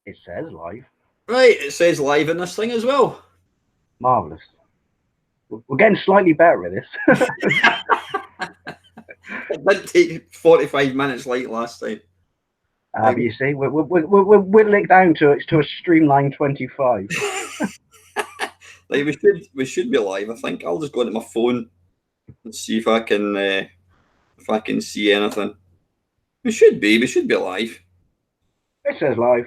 It says live. Right, it says live in this thing as well. Marvellous. We're getting slightly better at this. It didn't take 45 minutes like last time. But you see, we're whittling down to a streamlined 25. Like we should be live. I think I'll just go into my phone and see if I can see anything. We should be live. It says live.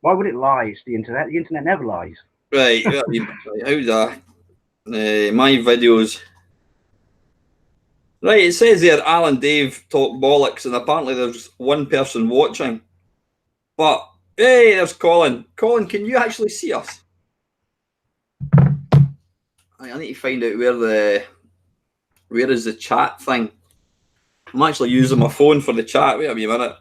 Why would it lie? It's the internet. The internet never lies. Right, how's that? My videos. Right, it says there Alan Dave talk bollocks, and apparently there's one person watching. But hey, there's Colin. Colin, can you actually see us? I need to find out where is the chat thing. I'm actually using my phone for the chat. Wait a minute.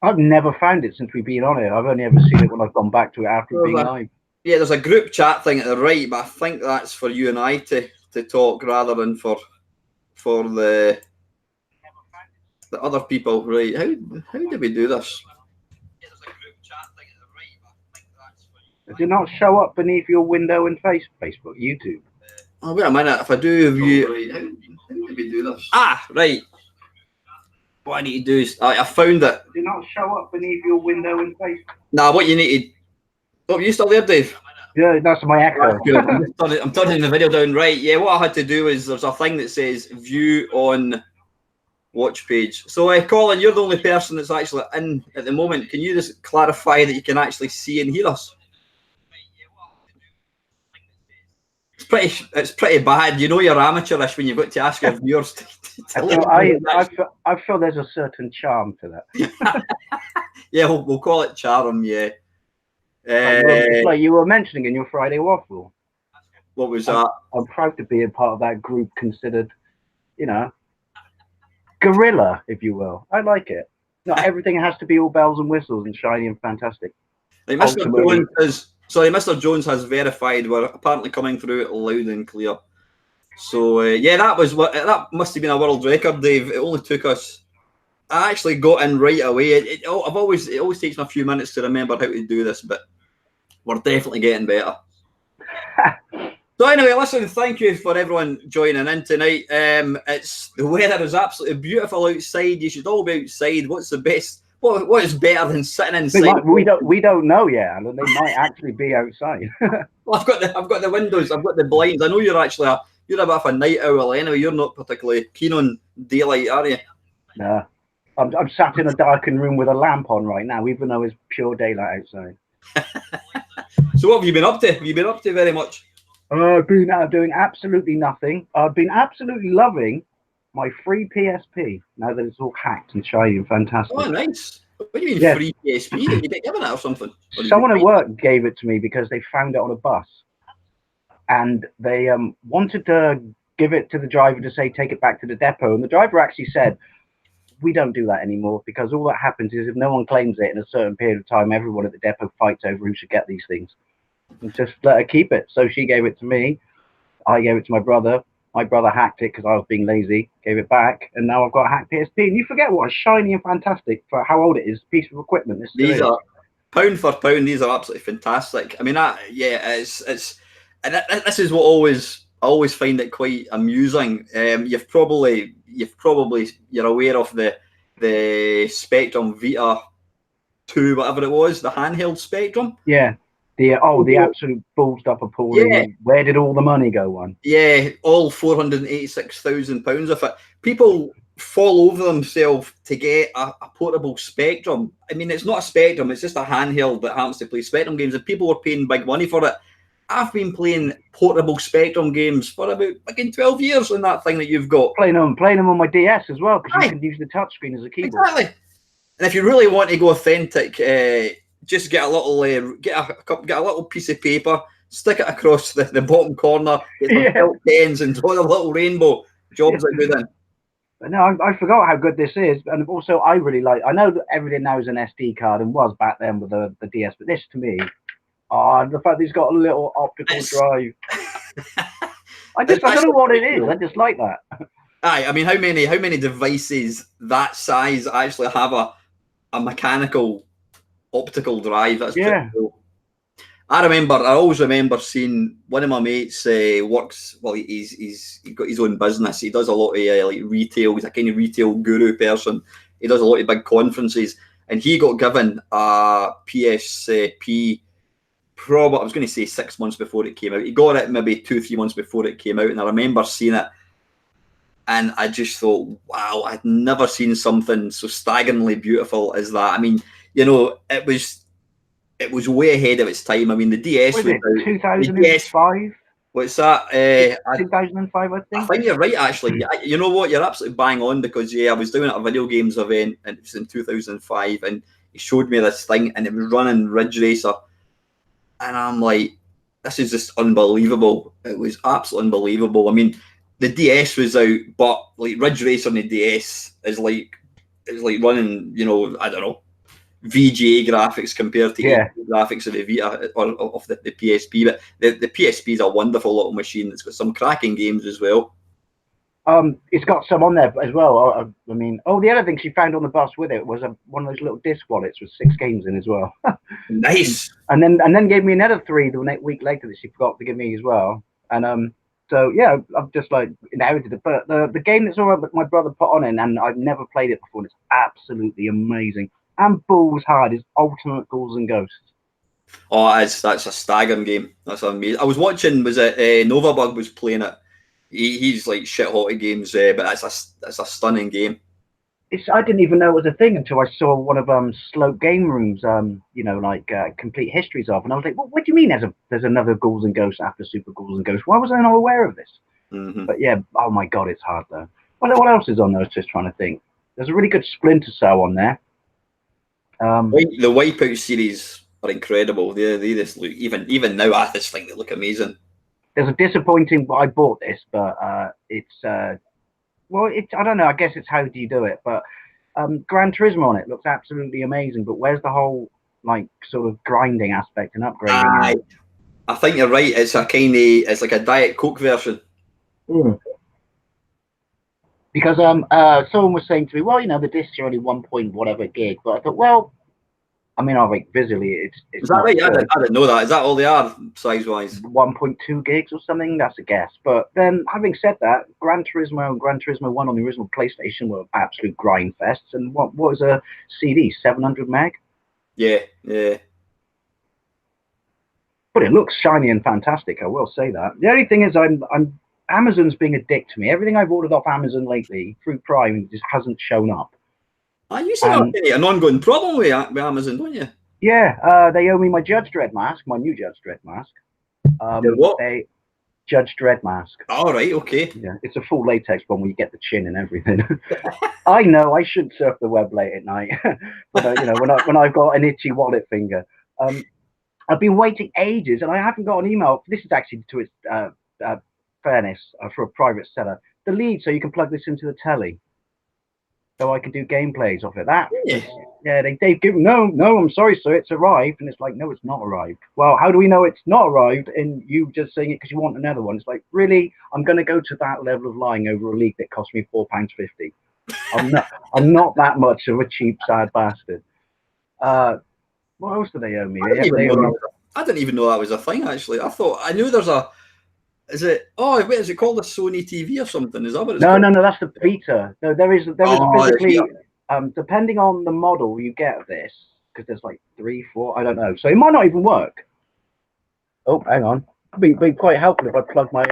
I've never found it since we've been on it. I've only ever seen it when I've gone back to it after being live. Yeah, there's a group chat thing at the right, but I think that's for you and I to talk rather than for the other people. Right? How did we do this? Yeah, there's a group chat thing at the right, but I think that's for you. Does it not show up beneath your window in Facebook, YouTube? Oh, wait a minute. If I do view, right, how did we do this? Right. What I need to do is I found it. Does it not show up beneath your window in Facebook? Nah, what you need to. Oh, you still there, Dave? Yeah, that's my echo. I'm turning the video down. Right, yeah, what I had to do is there's a thing that says view on watch page. So, Colin, you're the only person that's actually in at the moment. Can you just clarify that you can actually see and hear us? It's pretty bad. You know you're amateurish when you've got to ask your viewers to I feel there's a certain charm to that. Yeah, we'll call it charm, yeah. Like you were mentioning in your Friday waffle. What was that? I'm proud to be a part of that group considered, guerrilla, if you will. I like it. Not everything has to be all bells and whistles and shiny and fantastic. Like Mr. Jones has verified we're apparently coming through loud and clear. So yeah, that must have been a world record, Dave. It only took us. I actually got in right away. It always takes me a few minutes to remember how to do this, but we're definitely getting better. So anyway, listen, thank you for everyone joining in tonight. The weather is absolutely beautiful outside. You should all be outside. What's the best? What is better than sitting inside? We don't know yet, and they might actually be outside. Well, I've got the windows. I've got the blinds. I know you're a bit of a night owl anyway. You're not particularly keen on daylight, are you? No. I'm sat in a darkened room with a lamp on right now, even though it's pure daylight outside. So what have you been up to? Have you been up to very much? I've been doing absolutely nothing. I've been absolutely loving my free PSP now that it's all hacked and shiny and fantastic. Oh, nice. What do you mean free PSP? Did you get given it or something? Someone at work gave it to me because they found it on a bus. And they wanted to give it to the driver to say, take it back to the depot. And the driver actually said, we don't do that anymore because all that happens is if no one claims it in a certain period of time, everyone at the depot fights over who should get these things. And just let her keep it. So she gave it to me. I gave it to my brother. My brother hacked it because I was being lazy, gave it back, and now I've got a hacked PSP. And you forget what a shiny and fantastic, for how old it is, piece of equipment. These are, pound for pound, these are absolutely fantastic. I mean, it's and this is what I always find it quite amusing. You're aware of the Spectrum Vita 2, whatever it was, the handheld Spectrum. Yeah. The absolute ballsed up appalling. Yeah. Where did all the money go one? Yeah, all £486,000 of it. People fall over themselves to get a portable Spectrum. I mean, it's not a Spectrum, it's just a handheld that happens to play Spectrum games, and people are paying big money for it. I've been playing portable Spectrum games for about 12 years on that thing that you've got. Playing them on my DS as well, because you can use the touchscreen as a keyboard. Exactly. And if you really want to go authentic, just get a little piece of paper, stick it across the bottom corner, get some felt pens, and draw a little rainbow. Jobs are good in. But no, I forgot how good this is, and also I really like. I know that everything now is an SD card and was back then with the DS, but this to me, the fact that he's got a little optical drive. I don't know what it is. I just like that. I mean, how many devices that size actually have a mechanical optical drive. That's pretty Yeah. cool. I always remember seeing one of my mates works. Well, he's got his own business. He does a lot of like retail. He's a kind of retail guru person. He does a lot of big conferences, and he got given a PSP. Probably, I was going to say 6 months before it came out. He got it maybe 2-3 months before it came out, and I remember seeing it, and I just thought, wow, I'd never seen something so staggeringly beautiful as that. I mean, you know, it was way ahead of its time. I mean, the DS Was was it out. The DS, 2005? what's that? 2005, I I think. think you're right, actually. You know what? You're absolutely bang on, because I was doing at a video games event, and it was in 2005, and he showed me this thing, and it was running Ridge Racer, and I'm like, this is just unbelievable. It was absolutely unbelievable. I mean, the DS was out, but like Ridge Racer on the DS is like, it's like running, you know, I don't know, VGA graphics compared to Yeah. graphics of the Vita or of the PSP. But the PSP is a wonderful little machine. It's got some cracking games as well. It's got some on there as well. I mean, the other thing she found on the bus with it was one of those little disc wallets with 6 games in as well. Nice. And then gave me another 3 the next week later that she forgot to give me as well. And so yeah, I've just like inherited it. But the game that's my brother put on it, and I've never played it before, and it's absolutely amazing and balls hard, is Ultimate Ghouls and Ghosts. Oh, that's a staggering game. That's amazing. I was watching. Was it Novabug was playing it? He's like shit hot at games, but that's a stunning game. I didn't even know it was a thing until I saw one of Slope Game Room's complete histories of, and I was like, what do you mean there's another Ghouls and Ghosts after Super Ghouls and Ghosts? Why was I not aware of this? Mm-hmm. But yeah, oh my god, it's hard though. What else is on there? I was just trying to think. There's a really good Splinter Cell on there. The Wipeout series are incredible. They just look, even now I just think they look amazing. There's a disappointing. I bought this, but it's I don't know. I guess it's how do you do it, but Gran Turismo on it looks absolutely amazing. But where's the whole like sort of grinding aspect and upgrading? I think you're right. It's it's like a Diet Coke version. Mm. Because someone was saying to me, well, the discs are only 1 point whatever gig, but I thought, well, I mean, visually, it's is that right? I didn't know that. Is that all they are size wise? 1.2 gigs or something. That's a guess. But then, having said that, Gran Turismo and Gran Turismo 1 on the original PlayStation were absolute grind fests. And what was a CD? 700 meg. Yeah. But it looks shiny and fantastic. I will say that. The only thing is, Amazon's being a dick to me. Everything I've ordered off Amazon lately through Prime just hasn't shown up. You seem an ongoing problem with Amazon, don't you? Yeah, they owe me my Judge Dredd mask, my new Judge Dredd mask. What? Judge Dredd mask. All right, okay. Yeah, it's a full latex one where you get the chin and everything. I know I should surf the web late at night, but when I've got an itchy wallet finger, I've been waiting ages and I haven't got an email. This is actually to its fairness for a private seller. The lead, so you can plug this into the telly. So I can do gameplays of it. They've given no, I'm sorry, sir, it's arrived, and it's like, no, it's not arrived. Well, how do we know it's not arrived? And you just saying it because you want another one? It's like, really? I'm going to go to that level of lying over a leak that cost me £4.50. I'm not that much of a cheap, sad bastard. What else do they owe me? I didn't even know that was a thing. Actually, I knew there's a. Is it? Oh, wait, is it called a Sony TV or something? Is that what it's called? No, that's the Vita. No, there is physically, depending on the model you get of this, because there's like 3, 4, I don't know. So it might not even work. Oh, hang on. It'd be quite helpful if I plugged my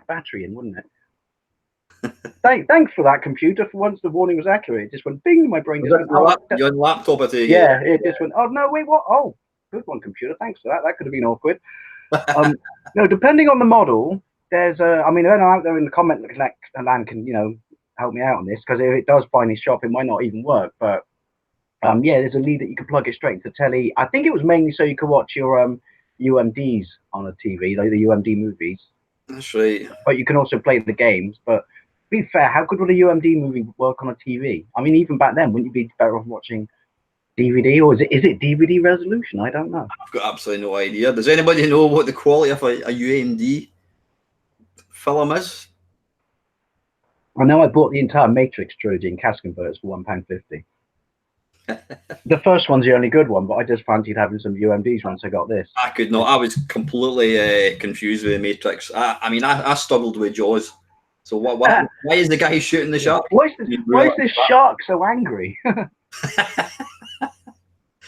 battery in, wouldn't it? Thanks for that, computer. For once, the warning was accurate. It just went bing. My brain just went. Your laptop at Yeah, it just went. Oh no, wait, what? Oh, good one, computer. Thanks for that. That could have been awkward. No, depending on the model, there's anyone out there in the comment land can help me out on this, because if it does find his shop, it might not even work. But there's a lead that you can plug it straight into the telly. I think it was mainly so you could watch your UMDs on a TV, like the UMD movies. That's right. But you can also play the games. But to be fair, how good would a UMD movie work on a TV? I mean, even back then, wouldn't you be better off watching DVD, or is it DVD resolution? I don't know. I've got absolutely no idea. Does anybody know what the quality of a UMD film is? I know I bought the entire Matrix trilogy in cash converters for £1.50. The first one's the only good one, but I just fancied having some UMDs once I got this. I could not. I was completely confused with the Matrix. I mean, I struggled with Jaws. So why is the guy shooting the shark? Why is this shark so angry?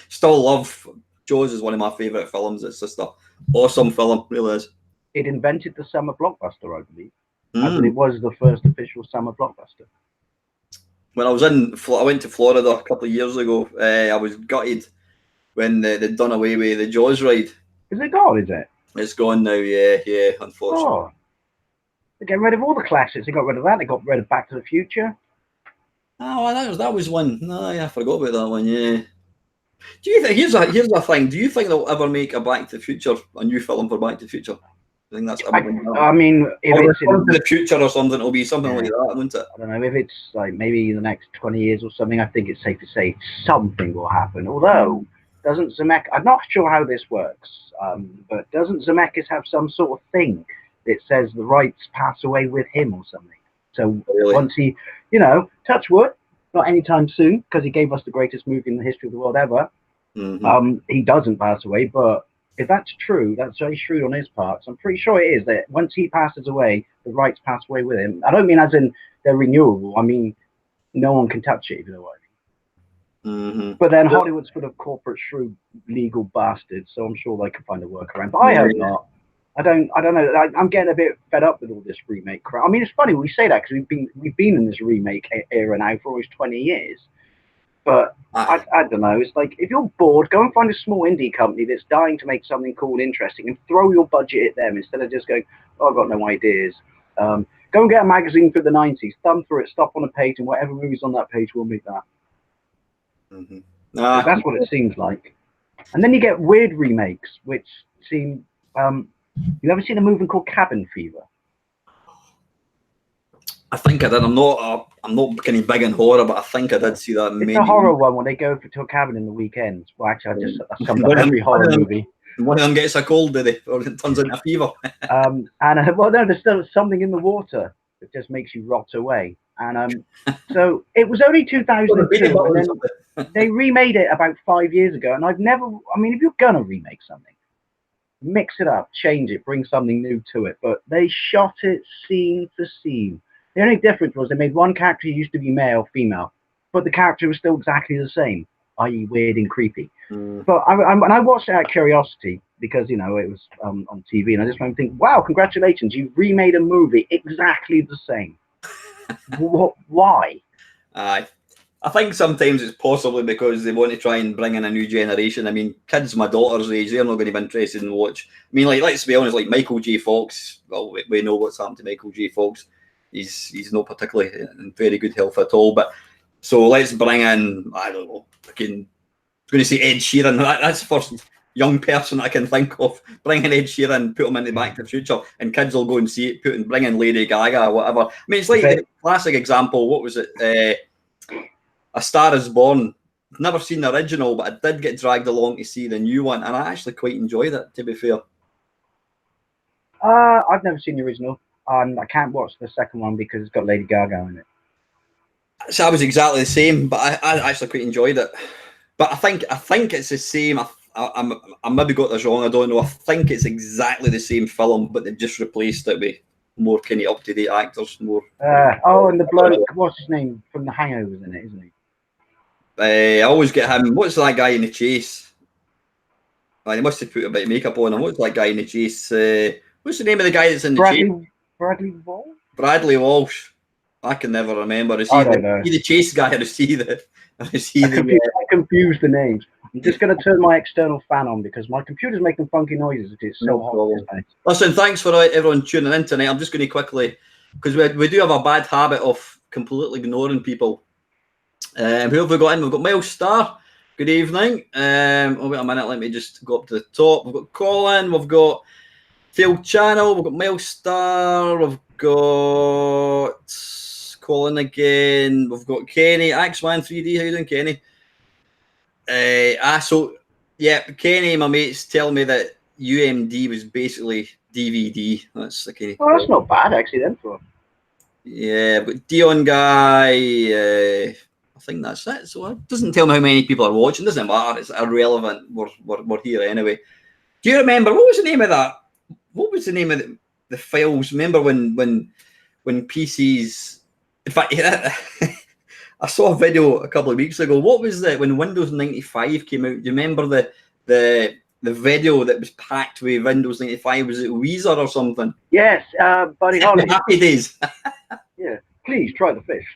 Still love Jaws is one of my favourite films. It's just an awesome film, really is. It invented the summer blockbuster, I believe. As in it was the first official summer blockbuster. When I went to Florida a couple of years ago. I was gutted when they'd done away with the Jaws ride. Is it gone, is it? It's gone now, yeah, unfortunately. Oh. They get rid of all the classics. They got rid of that. They got rid of Back to the Future. Oh, that was one. No, yeah, I forgot about that one, yeah. Do you think, here's a thing, do you think they'll ever make a new film for Back to the Future? I think that's I mean, if it's in the future or something, it'll be something like that, won't it? I don't know, if it's like maybe in the next 20 years or something, I think it's safe to say something will happen. Although, doesn't Zemeckis, I'm not sure how this works, but doesn't Zemeckis have some sort of thing that says the rights pass away with him or something? So once he, touch wood, not anytime soon, because he gave us the greatest movie in the history of the world ever, he doesn't pass away, but if that's true, that's very shrewd on his part. So I'm pretty sure it is that once he passes away, the rights pass away with him. I don't mean as in they're renewable. I mean, no one can touch it, if you know what I mean. But then Hollywood's full of corporate shrewd legal bastards, so I'm sure they can find a workaround. But I hope not. I don't know. I'm getting a bit fed up with all this remake crap. I mean, it's funny we say that because we've been in this remake era now for almost 20 years. But I don't know. It's like, if you're bored, go and find a small indie company that's dying to make something cool and interesting and throw your budget at them instead of just going, oh, I've got no ideas. Go and get a magazine for the 90s, thumb through it, stop on a page, and whatever movie's on that page, we'll make that. That's what it seems like. And then you get weird remakes, which seem... you ever seen a movie called Cabin Fever? I think I did. I'm not kind of big in horror, but I think I did see that. It's a horror one when they go to a cabin in the weekends. Well, actually, I summed up every horror movie. One of them gets a cold, do they? Or it turns into a fever. Well, no, there's still something in the water that just makes you rot away. And so it was only 2002, and then they remade it about 5 years ago. And if you're gonna remake something, mix it up, change it, bring something new to it. But they shot it scene for scene. The only difference was they made one character who used to be male, female, but the character was still exactly the same, i.e. weird and creepy. But I watched it out of curiosity because, it was on TV, and I just wanted to think, wow, congratulations, you've remade a movie exactly the same. Why? I think sometimes it's possibly because they want to try and bring in a new generation. I mean, kids my daughter's age, they're not going to be interested in watch. I mean, like, let's be honest, like Michael J. Fox, well, we know what's happened to Michael J. Fox. He's not particularly in very good health at all. But so let's bring in, I don't know, I'm going to say Ed Sheeran. That's the first young person I can think of. Bring in Ed Sheeran, put him into Back to the Future, and kids will go and see it. Bring in Lady Gaga or whatever. I mean, it's like the classic example. What was it? A Star Is Born. Never seen the original, but I did get dragged along to see the new one, and I actually quite enjoyed it, to be fair. I've never seen the original. I can't watch the second one because it's got Lady Gaga in it. So I was exactly the same, but I actually quite enjoyed it. But I think it's the same. I maybe got this wrong. I don't know. I think it's exactly the same film, but they've just replaced it with more kind of up-to-date actors. More. And the bloke, what's his name from The Hangover's in it, isn't he? I always get him. What's that guy in The Chase? They must have put a bit of makeup on him. What's that guy in The Chase? What's the name of the guy that's in The Chase? Bradley Walsh? Bradley Walsh. I can never remember. Is he the Chase guy, or is he the... I confuse the names. I'm just going to turn my external fan on because my computer's making funky noises. It's so hot. Listen, thanks for everyone tuning in tonight. I'm just going to quickly, because we do have a bad habit of completely ignoring people. Who have we got in? We've got Miles Starr. Good evening. Wait a minute. Let me just go up to the top. We've got Colin. We've got Phil Channel. We've got Miles Starr. We've got Colin again. We've got Kenny. Axman 3D. How you doing, Kenny? So yeah, Kenny, my mate's telling me that UMD was basically DVD. That's the kind of. Well, that's not bad actually then for him. Yeah, but Dion guy, I think that's it. So it doesn't tell me how many people are watching. Doesn't matter. It's irrelevant. We're here anyway. Do you remember what was the name of that? What was the name of the files? Remember when PCs? In fact, I saw a video a couple of weeks ago. What was that when Windows 95 came out? Do you remember the video that was packed with Windows 95? Was it Weezer or something? Yes, Buddy Holly. Happy days. Yeah, please try the fish.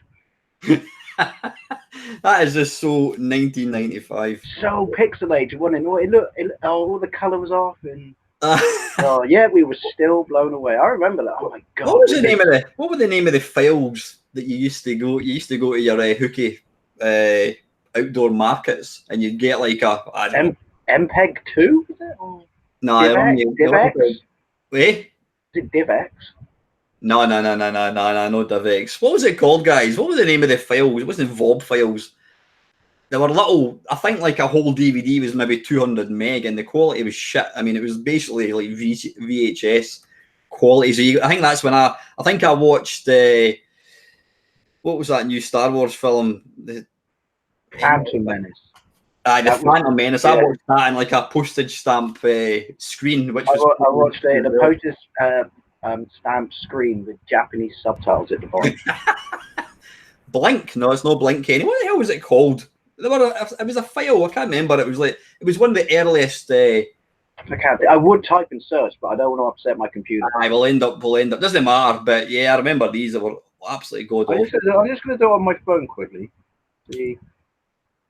That is just so 1995. So pixelated, wasn't it? All the colour was off, and oh yeah, we were still blown away. I remember that. Oh my god! What was the name of What were the name of the files that you used to go? You used to go to your hooky outdoor markets, and you'd get like a MPEG 2. Was it? Or no, DivX? Wait, is it DivX? No, no DivX. What was it called, guys? What was the name of the files? It wasn't VOB files. They were little. I think like a whole DVD was maybe 200 meg, and the quality was shit. I mean, it was basically like VHS quality. So I think that's when I think I watched what was that new Star Wars film? The Phantom Menace. The Phantom Menace. Yeah. I watched that in like a postage stamp screen, which I watched it in a postage stamp screen with Japanese subtitles at the bottom. Blink? No, it's no Blink, Kenny. What the hell was it called? It was a file. I can't remember. It was one of the earliest. I would type and search, but I don't want to upset my computer. We'll end up. Doesn't matter. But yeah, I remember these. They were absolutely god awful. I'm just going to do it on my phone quickly. See.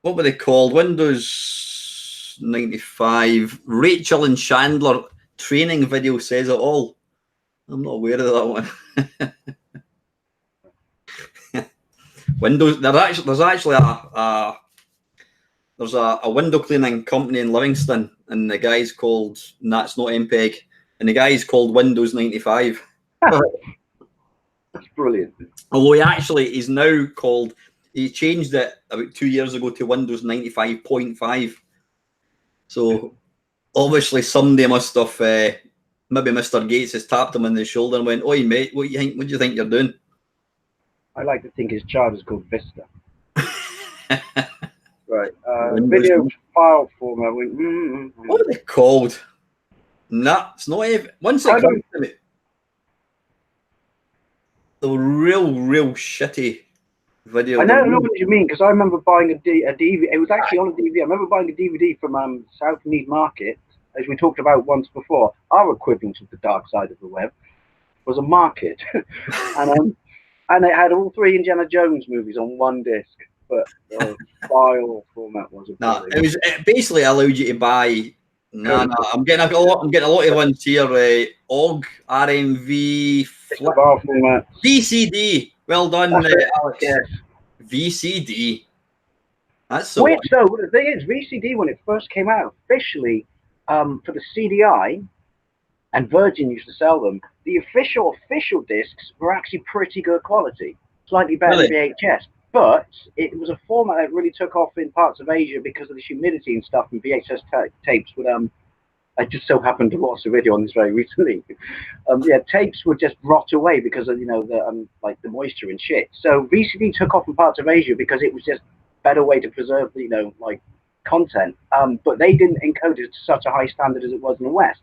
What were they called? Windows 95. Rachel and Chandler training video says it all. I'm not aware of that one. Windows. There's actually a window cleaning company in Livingston, and the guy's called. That's not MPEG, and the guy's called Windows 95. That's brilliant. Although he's now called. He changed it about 2 years ago to Windows 95.5. So obviously somebody must have, maybe Mr. Gates has tapped him on the shoulder and went, "Oi mate, what do you think you're doing?" I like to think his child is called Vista. Right. Video file format. What are they called? Nah, it's not even. Once it comes to me, the real shitty video. I know what you mean, because I remember buying a DVD. It was actually on a DVD. I remember buying a DVD from South Mead Market, as we talked about once before. Our equivalent of the dark side of the web was a market, and it had all 3 Indiana Jones movies on one disc. But the file format wasn't. It basically allowed you to buy. No, I'm getting a lot of ones here. OGG, RMV, format, VCD. Well done, Alex. Yes. VCD. That's so. Which though, the thing is, VCD when it first came out officially, for the CDI, and Virgin used to sell them. The official discs were actually pretty good quality, slightly better than VHS. But it was a format that really took off in parts of Asia because of the humidity and stuff. And VHS tapes would I just so happened to watch a video on this very recently. Tapes would just rot away because of like the moisture and shit. So VCD took off in parts of Asia because it was just a better way to preserve like content. But they didn't encode it to such a high standard as it was in the West.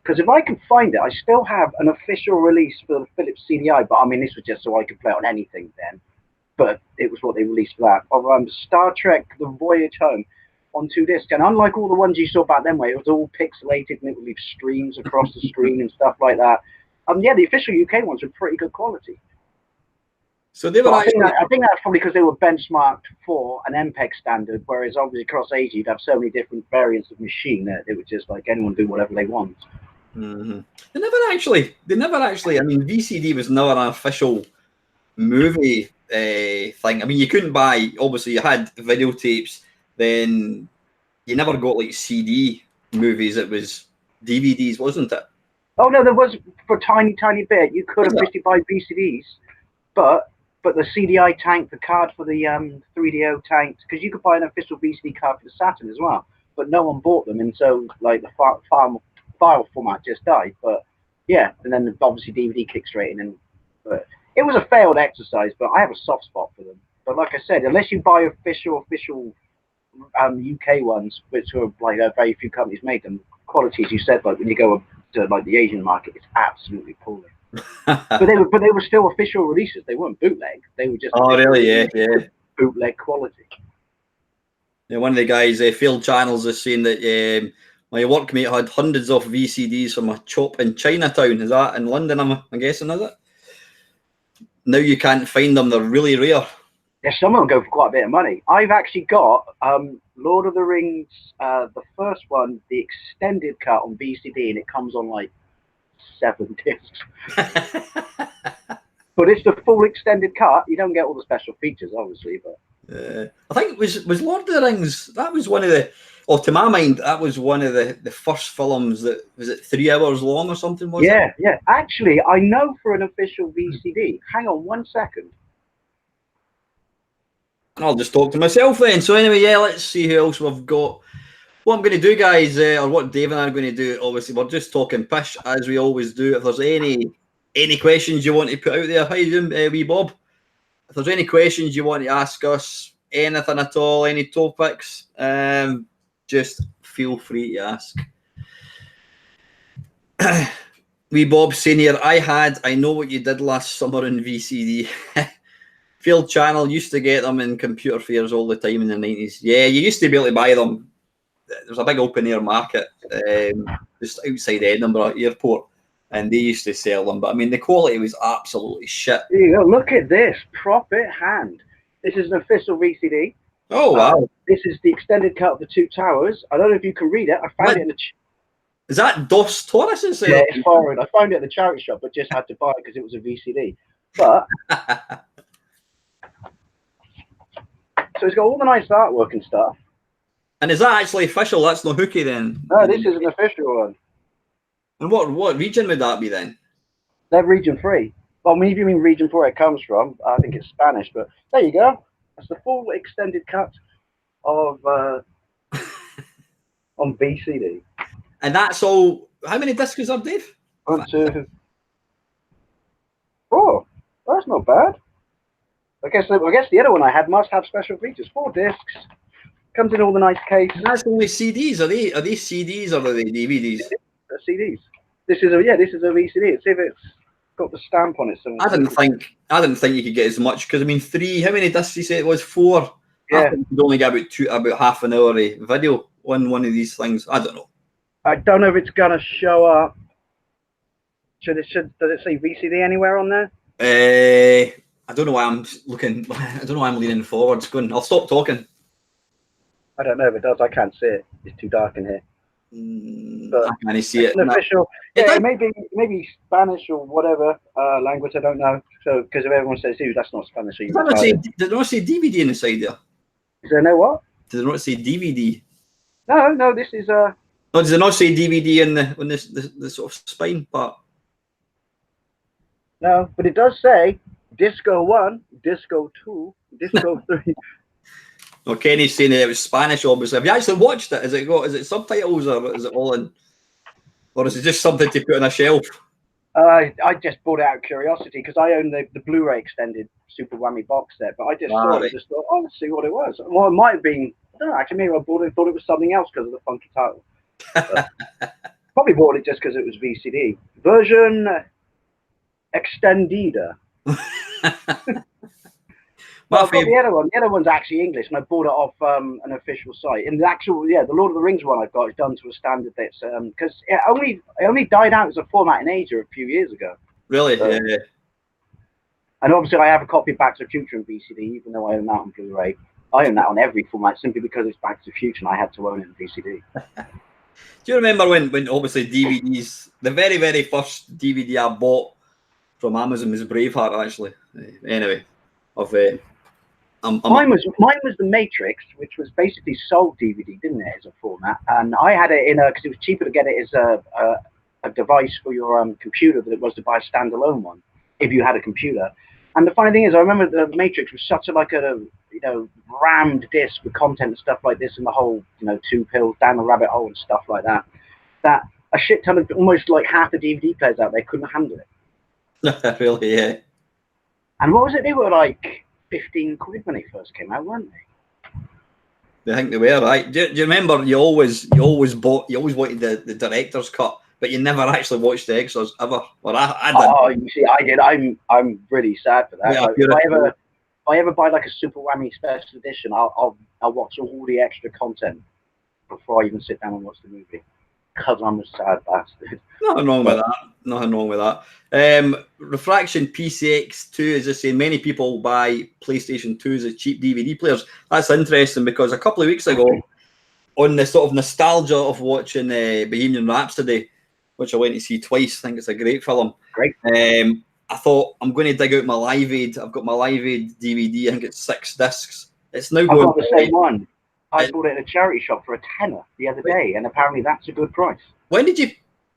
Because if I can find it, I still have an official release for the Philips CDI. But I mean, this was just so I could play on anything then. But it was what they released for that. Of Star Trek: The Voyage Home on 2 discs. And unlike all the ones you saw back then where it was all pixelated and it would leave streams across the screen and stuff like that, the official UK ones were pretty good quality. So they were I think that's probably because they were benchmarked for an MPEG standard, whereas obviously across Asia you'd have so many different variants of machine that it was just like anyone do whatever they want. Mm-hmm. They never actually. I mean, VCD was never an official movie thing. I mean, you couldn't buy. Obviously, you had videotapes. Then you never got like CD movies. It was DVDs, wasn't it? Oh no, there was for a tiny bit. You could have buy VCDs, but the CDI tanked the card for the 3DO tanked because you could buy an official VCD card for the Saturn as well. But no one bought them, and so like the file format just died. But yeah, and then obviously DVD kicked straight in. But it was a failed exercise, but I have a soft spot for them. But like I said, unless you buy official UK ones, which are like very few companies made them, quality, as you said, like when you go to like the Asian market, it's absolutely appalling. but they were still official releases. They weren't bootleg. They were just really? Yeah. Bootleg quality. Yeah, one of the guys, Field Channels, is saying that my workmate had hundreds of VCDs from a shop in Chinatown. Is that in London? I'm guessing, is it? Now you can't find them. They're really rare. Yeah, some of them go for quite a bit of money. I've actually got Lord of the Rings, the first one, the extended cut on VCD, and it comes on like 7 discs. But it's the full extended cut. You don't get all the special features, obviously, but I think it was Lord of the Rings. That was one of the, or to my mind, that was one of the first films that was it 3 hours long or something. Was it? Yeah. Actually, I know for an official VCD. Hang on 1 second. I'll just talk to myself then. So anyway, yeah, let's see who else we've got. What I'm going to do, guys, or what Dave and I are going to do, obviously, we're just talking pish, as we always do. If there's any questions you want to put out there, how you doing, wee Bob? If there's any questions you want to ask us, anything at all, any topics, just feel free to ask. Wee Bob saying here, I know what you did last summer in VCD. Field Channel used to get them in computer fairs all the time in the 90s. Yeah, you used to be able to buy them. There was a big open air market just outside Edinburgh Airport, and they used to sell them. But I mean, the quality was absolutely shit. Here you go. Look at this. Prop it hand. This is an official VCD. Oh, wow. This is the extended cut of The Two Towers. I don't know if you can read it. I found it in the... Is that Dos Torres? Yeah, it's foreign. I found it at the charity shop, but just had to buy it because it was a VCD. But... so it's got all the nice artwork and stuff. And is that actually official? That's no hooky then? No, this is an official one. And what region would that be then? They're region 3. Well, maybe you mean region 4 it comes from. I think it's Spanish, but there you go. That's the full extended cut of on VCD. And that's all. How many discs is there, Dave? 1, 2, 4. That's not bad. I guess the other one I had must have special features. 4 discs. Comes in all the nice case. And that's only CDs. Are they CDs or are they DVDs? They're CDs. This is a VCD. Let's see if it's got the stamp on it. I didn't think you could get as much because I mean 3. How many discs you say it was? 4. Yeah. I think you'd only get about half an hour of video on one of these things. I don't know. I don't know if it's gonna show up. Does it say VCD anywhere on there? I don't know why I'm looking. I don't know why I'm leaning forwards. Going. I'll stop talking. I don't know if it does. I can't see it. It's too dark in here. But I can't see it. An official. Yeah, maybe Spanish or whatever language. I don't know. So because if everyone says, "Ooh, that's not Spanish," so did it not say DVD in the side there? Is there no what? Did it not say DVD? No. This is No, does it not say DVD in the sort of spine part? No, but it does say Disco 1, Disco 2, Disco 3. Well, Kenny's saying that it was Spanish, obviously. Have you actually watched it? Is it subtitles or is it all in? Or is it just something to put on a shelf? I just bought it out of curiosity because I own the Blu-ray extended Super Whammy box set, but I just saw it, just thought, oh, let's see what it was. Well, it might have been, I don't know, actually maybe I bought it and thought it was something else because of the funky title. Probably bought it just because it was VCD. Version Extendida. Well, the other one's actually English, and I bought it off an official site. And the actual, the Lord of the Rings one I've got is done to a standard that's because it only died out as a format in Asia a few years ago. Really? Yeah. And obviously, I have a copy of Back to the Future in VCD, even though I own that on Blu-ray. I own that on every format simply because it's Back to the Future, and I had to own it in VCD. Do you remember when obviously DVDs, the very, very first DVD I bought from Amazon was Braveheart, actually. Anyway, mine was The Matrix, which was basically sold DVD, didn't it, as a format? And I had it in because it was cheaper to get it as a device for your computer than it was to buy a standalone one if you had a computer. And the funny thing is, I remember The Matrix was such a rammed disc with content and stuff like this, and the whole 2 pills down the rabbit hole and stuff like that. That a shit ton of almost like half the DVD players out there couldn't handle it. Really, yeah. And what was it? They were like 15 quid when it first came out, weren't they? I think they were, right? Do you remember you always wanted the director's cut, but you never actually watched the extras ever? Well, I did. Oh, you see, I did. I'm really sad for that. Yeah, Like, if I ever buy like a Super Whammy special edition, I'll watch all the extra content before I even sit down and watch the movie, because I'm a sad bastard. Nothing wrong with that. Nothing wrong with that. Refraction PCX2 is just saying many people buy PlayStation 2s as cheap DVD players. That's interesting because a couple of weeks ago, on the sort of nostalgia of watching Bohemian Rhapsody, which I went to see twice, I think it's a great film. Great. I thought I'm going to dig out my Live Aid. I've got my Live Aid DVD. I think it's 6 discs. It's now going. I've got the same one. I bought it at a charity shop for £10 the other day, and apparently that's a good price. When did you?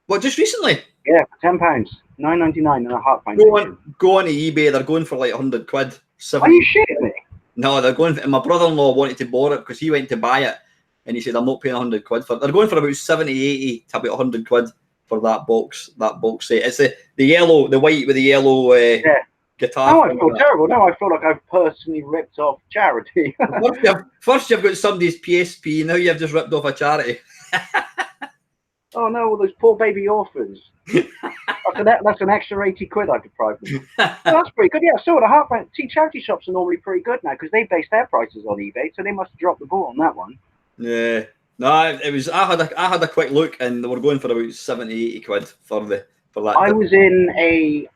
What, just recently? Yeah, for £10, £9.99 and a half. Go on to eBay. They're going for like 100 quid. Are you shitting me? No, they're going. And my brother-in-law wanted to borrow it because he went to buy it, and he said, "I'm not paying 100 quid for it." They're going for about 70, 80 to about 100 quid for that box set. It's the white with the yellow guitar. Oh, I feel terrible. Now I feel like I've personally ripped off charity. First you've got somebody's PSP. Now you've just ripped off a charity. Oh no, all those poor baby orphans. That's an extra 80 quid I deprived them. Oh, that's pretty good. Yeah, so the half-pound. See, charity shops are normally pretty good now because they base their prices on eBay, so they must have dropped the ball on that one. Yeah. No, it was. I had a quick look, and they were going for about 70, 80 quid for that. I was in a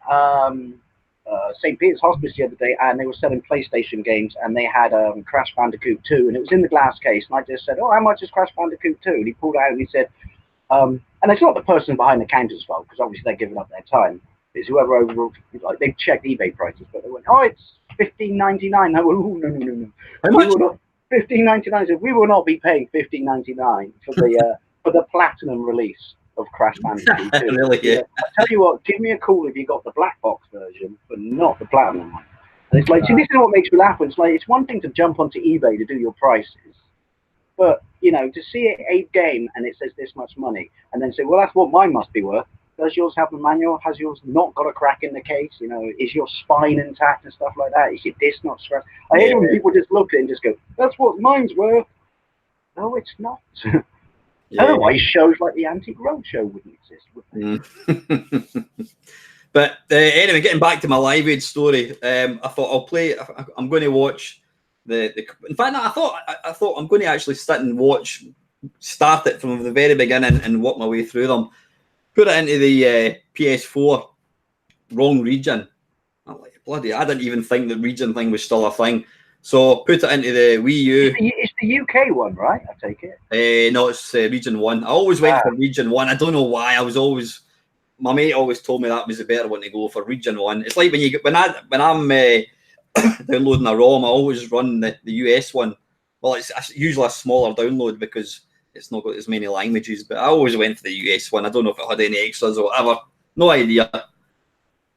St. Peter's Hospice the other day, and they were selling PlayStation games, and they had Crash Bandicoot 2, and it was in the glass case, and I just said, "Oh, how much is Crash Bandicoot 2?" And he pulled out and he said, and it's not the person behind the counter's fault, because obviously they're giving up their time. It's whoever overall, like, they've checked eBay prices, but they went, "Oh, it's $15.99." I went, "Oh, no. How much? $15.99. So we will not be paying $15.99 for the platinum release of Crash Bandicoot 2. Really? Yeah. I tell you what, give me a call if you got the black box version, but not the platinum one. And it's like, see, this is what makes me laugh. It's like, it's one thing to jump onto eBay to do your prices, but to see a game and it says this much money, and then say, well, that's what mine must be worth. Does yours have the manual? Has yours not got a crack in the case? Is your spine intact and stuff like that? Is your disc not scratched? I hate when people just look at it and just go, that's what mine's worth. No, it's not. Yeah. Otherwise, shows like the Antique Roadshow wouldn't exist, would they? But anyway, getting back to my Live Aid story, I thought I'm going to watch the. In fact, I thought I'm going to actually sit and start it from the very beginning and work my way through them. Put it into the PS4, wrong region. I'm like, bloody, I didn't even think the region thing was still a thing. So put it into the Wii U. It's the UK one, right? I take it. No, it's region 1. I always went for region 1. I don't know why. My mate always told me that was the better one to go for, region 1. It's like when I'm downloading a ROM, I always run the US one. Well, it's usually a smaller download because it's not got as many languages, but I always went for the US one. I don't know if it had any extras or whatever. No idea.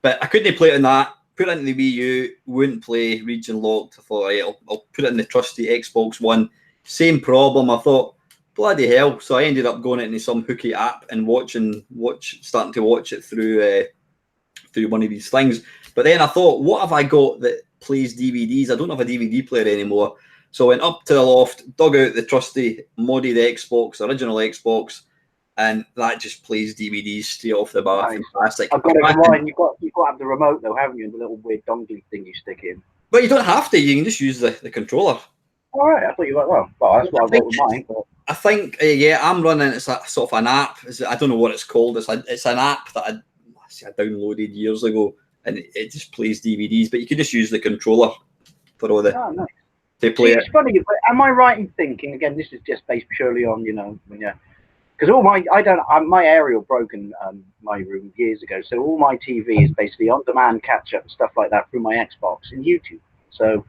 But I couldn't play it on that. Put it in the Wii U, wouldn't play, region locked. I thought, right, I'll put it in the trusty Xbox One. Same problem. I thought, bloody hell. So I ended up going into some hooky app and starting to watch it through one of these things. But then I thought, what have I got that plays DVDs? I don't have a DVD player anymore. So I went up to the loft, dug out the trusty modded Xbox, original Xbox, and that just plays DVDs straight off the bat. Nice. Fantastic. I've got it online. You've got to have the remote though, haven't you? The little weird dongle thing you stick in. But you don't have to. You can just use the controller. All right. I thought you were well, that's what I've got with mine. But... I think I'm running. It's a sort of an app. I don't know what it's called. It's an app that I downloaded years ago, and it just plays DVDs. But you can just use the controller for all the. Oh, nice. To play. It's funny, but am I right in thinking? Again, this is just based purely on when you. Because my aerial broke in my room years ago, so all my TV is basically on-demand catch-up and stuff like that through my Xbox and YouTube. So,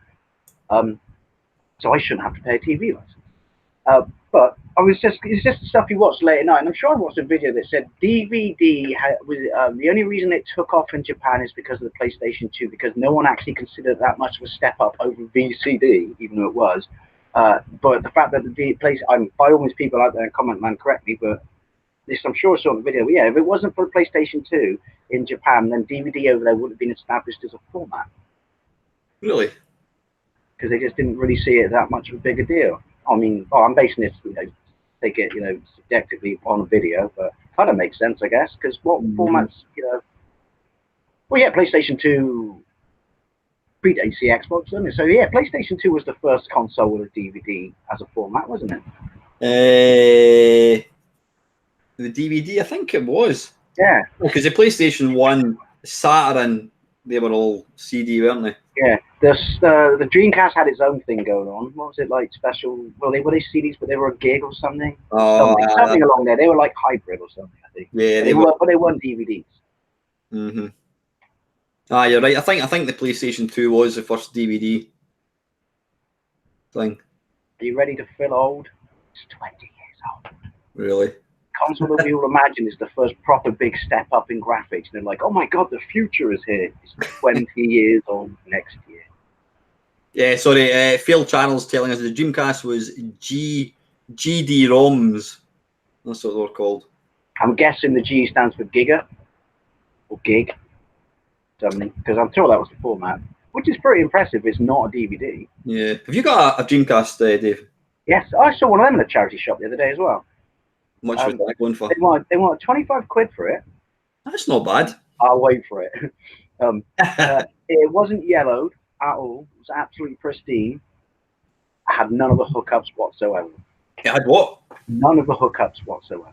so I shouldn't have to pay a TV license. But it's just the stuff you watch late at night, and I'm sure I watched a video that said DVD was the only reason it took off in Japan is because of the PlayStation 2, because no one actually considered that much of a step up over VCD, even though it was. But the fact that the place, by all means, people out there in comment land correct me, but this I'm sure I saw the video. Yeah, if it wasn't for the PlayStation 2 in Japan, then DVD over there would have been established as a format. Really? because they just didn't really see it that much of a bigger deal. I mean, I'm basing this, take it, subjectively on a video, but kind of makes sense, I guess, because what formats, well, yeah, PlayStation 2 predates the Xbox, doesn't it? So yeah, PlayStation 2 was the first console with a DVD as a format, wasn't it? The DVD, I think it was. Yeah. Because the PlayStation 1, Saturn, they were all CD, weren't they? Yeah. The Dreamcast had its own thing going on. What was it like? Special? Well, were they CDs, but they were a gig or something. Something along there. They were like hybrid or something, I think. Yeah, but they weren't DVDs. Mm-hmm. Ah, you're right. I think the PlayStation 2 was the first DVD thing. Are you ready to feel old? It's 20 years old. Really? Console that we all imagine is the first proper big step up in graphics. And they're like, oh my god, the future is here. It's 20 years old next year. Yeah, sorry. Phil Channel's telling us the Dreamcast was GD-ROMs. That's what they were called. I'm guessing the G stands for Giga or Gig. Something, because I'm sure that was the format, which is pretty impressive. It's not a DVD. Yeah. Have you got a Dreamcast, Dave? Yes, I saw one of them in a charity shop the other day as well. How much was that going for? They want 25 quid for it. That's not bad. I'll wait for it. It wasn't yellowed at all. It was absolutely pristine. I had none of the hookups whatsoever. It had what? None of the hookups whatsoever.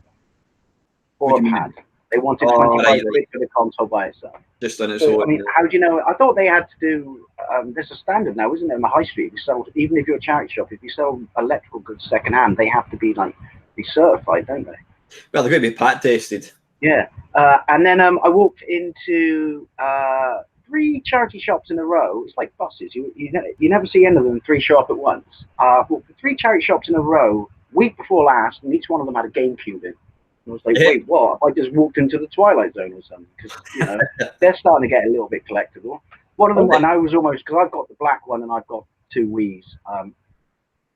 Or a pad. They wanted 25 quid for the console by itself. Just on its own. I mean, how do you know? I thought they had to do. There's a standard now, isn't there, in the high street? You sell, even if you're a charity shop, if you sell electrical goods second hand, they have to be certified, don't they? Well, they're going to be pat tested. Yeah. And then I walked into 3 charity shops in a row. It's like buses. You never see any of them 3 show up at once. Walked to 3 charity shops in a row, week before last, and each one of them had a GameCube in. I was like, wait, what? I just walked into the Twilight Zone or something, because they're starting to get a little bit collectible. One of them, and I was almost, because I've got the black one and I've got 2 Wiis,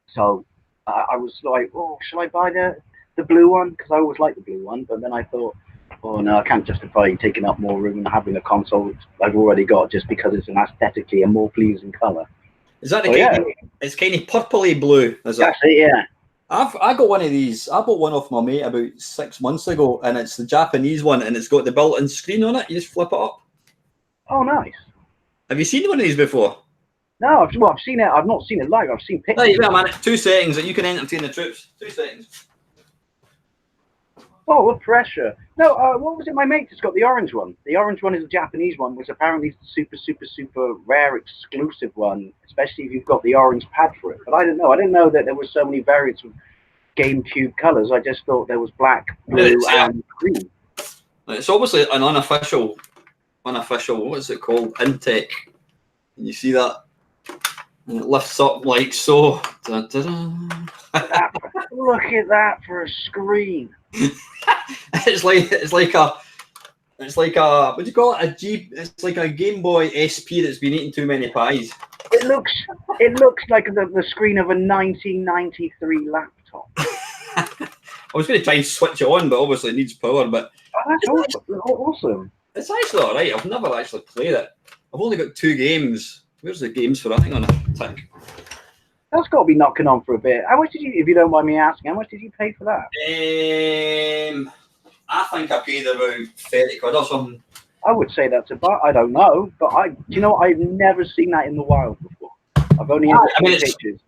so I was like, oh, shall I buy the blue one? Because I always liked the blue one, but then I thought, oh no, I can't justify taking up more room and having a console I've already got just because it's an aesthetically a more pleasing color. Is that it's kind of purpley blue? Is That's it, yeah. I got one of these. I bought one off my mate about 6 months ago, and it's the Japanese one, and it's got the built-in screen on it. You just flip it up. Oh, nice. Have you seen one of these before? No, I've seen it. I've not seen it live. I've seen pictures. Right, man. 2 settings that you can entertain the troops. 2 settings. Oh, what pressure. No, what was it? My mate has got the orange one. The orange one is the Japanese one, which apparently is the super, super, super rare exclusive one, especially if you've got the orange pad for it. But I didn't know. I didn't know that there were so many variants of GameCube colors. I just thought there was black, blue, and green. It's obviously an unofficial, what is it called? Intake. And you see that? And it lifts up like so. Da, da, da. Look at that for a screen. It's like a what do you call it? It's like a Game Boy SP that's been eating too many pies. It looks like the screen of a 1993 laptop. I was going to try and switch it on, but obviously it needs power. But that's awesome. It's actually all right. I've never actually played it. I've only got 2 games. Where's the games for that? Hang on a tick. That's got to be knocking on for a bit. How much did you, if you don't mind me asking, how much did you pay for that? I think I paid about 30 quid or something. I would say that's about, I don't know, but I've never seen that in the wild before. I've only ever seen pictures.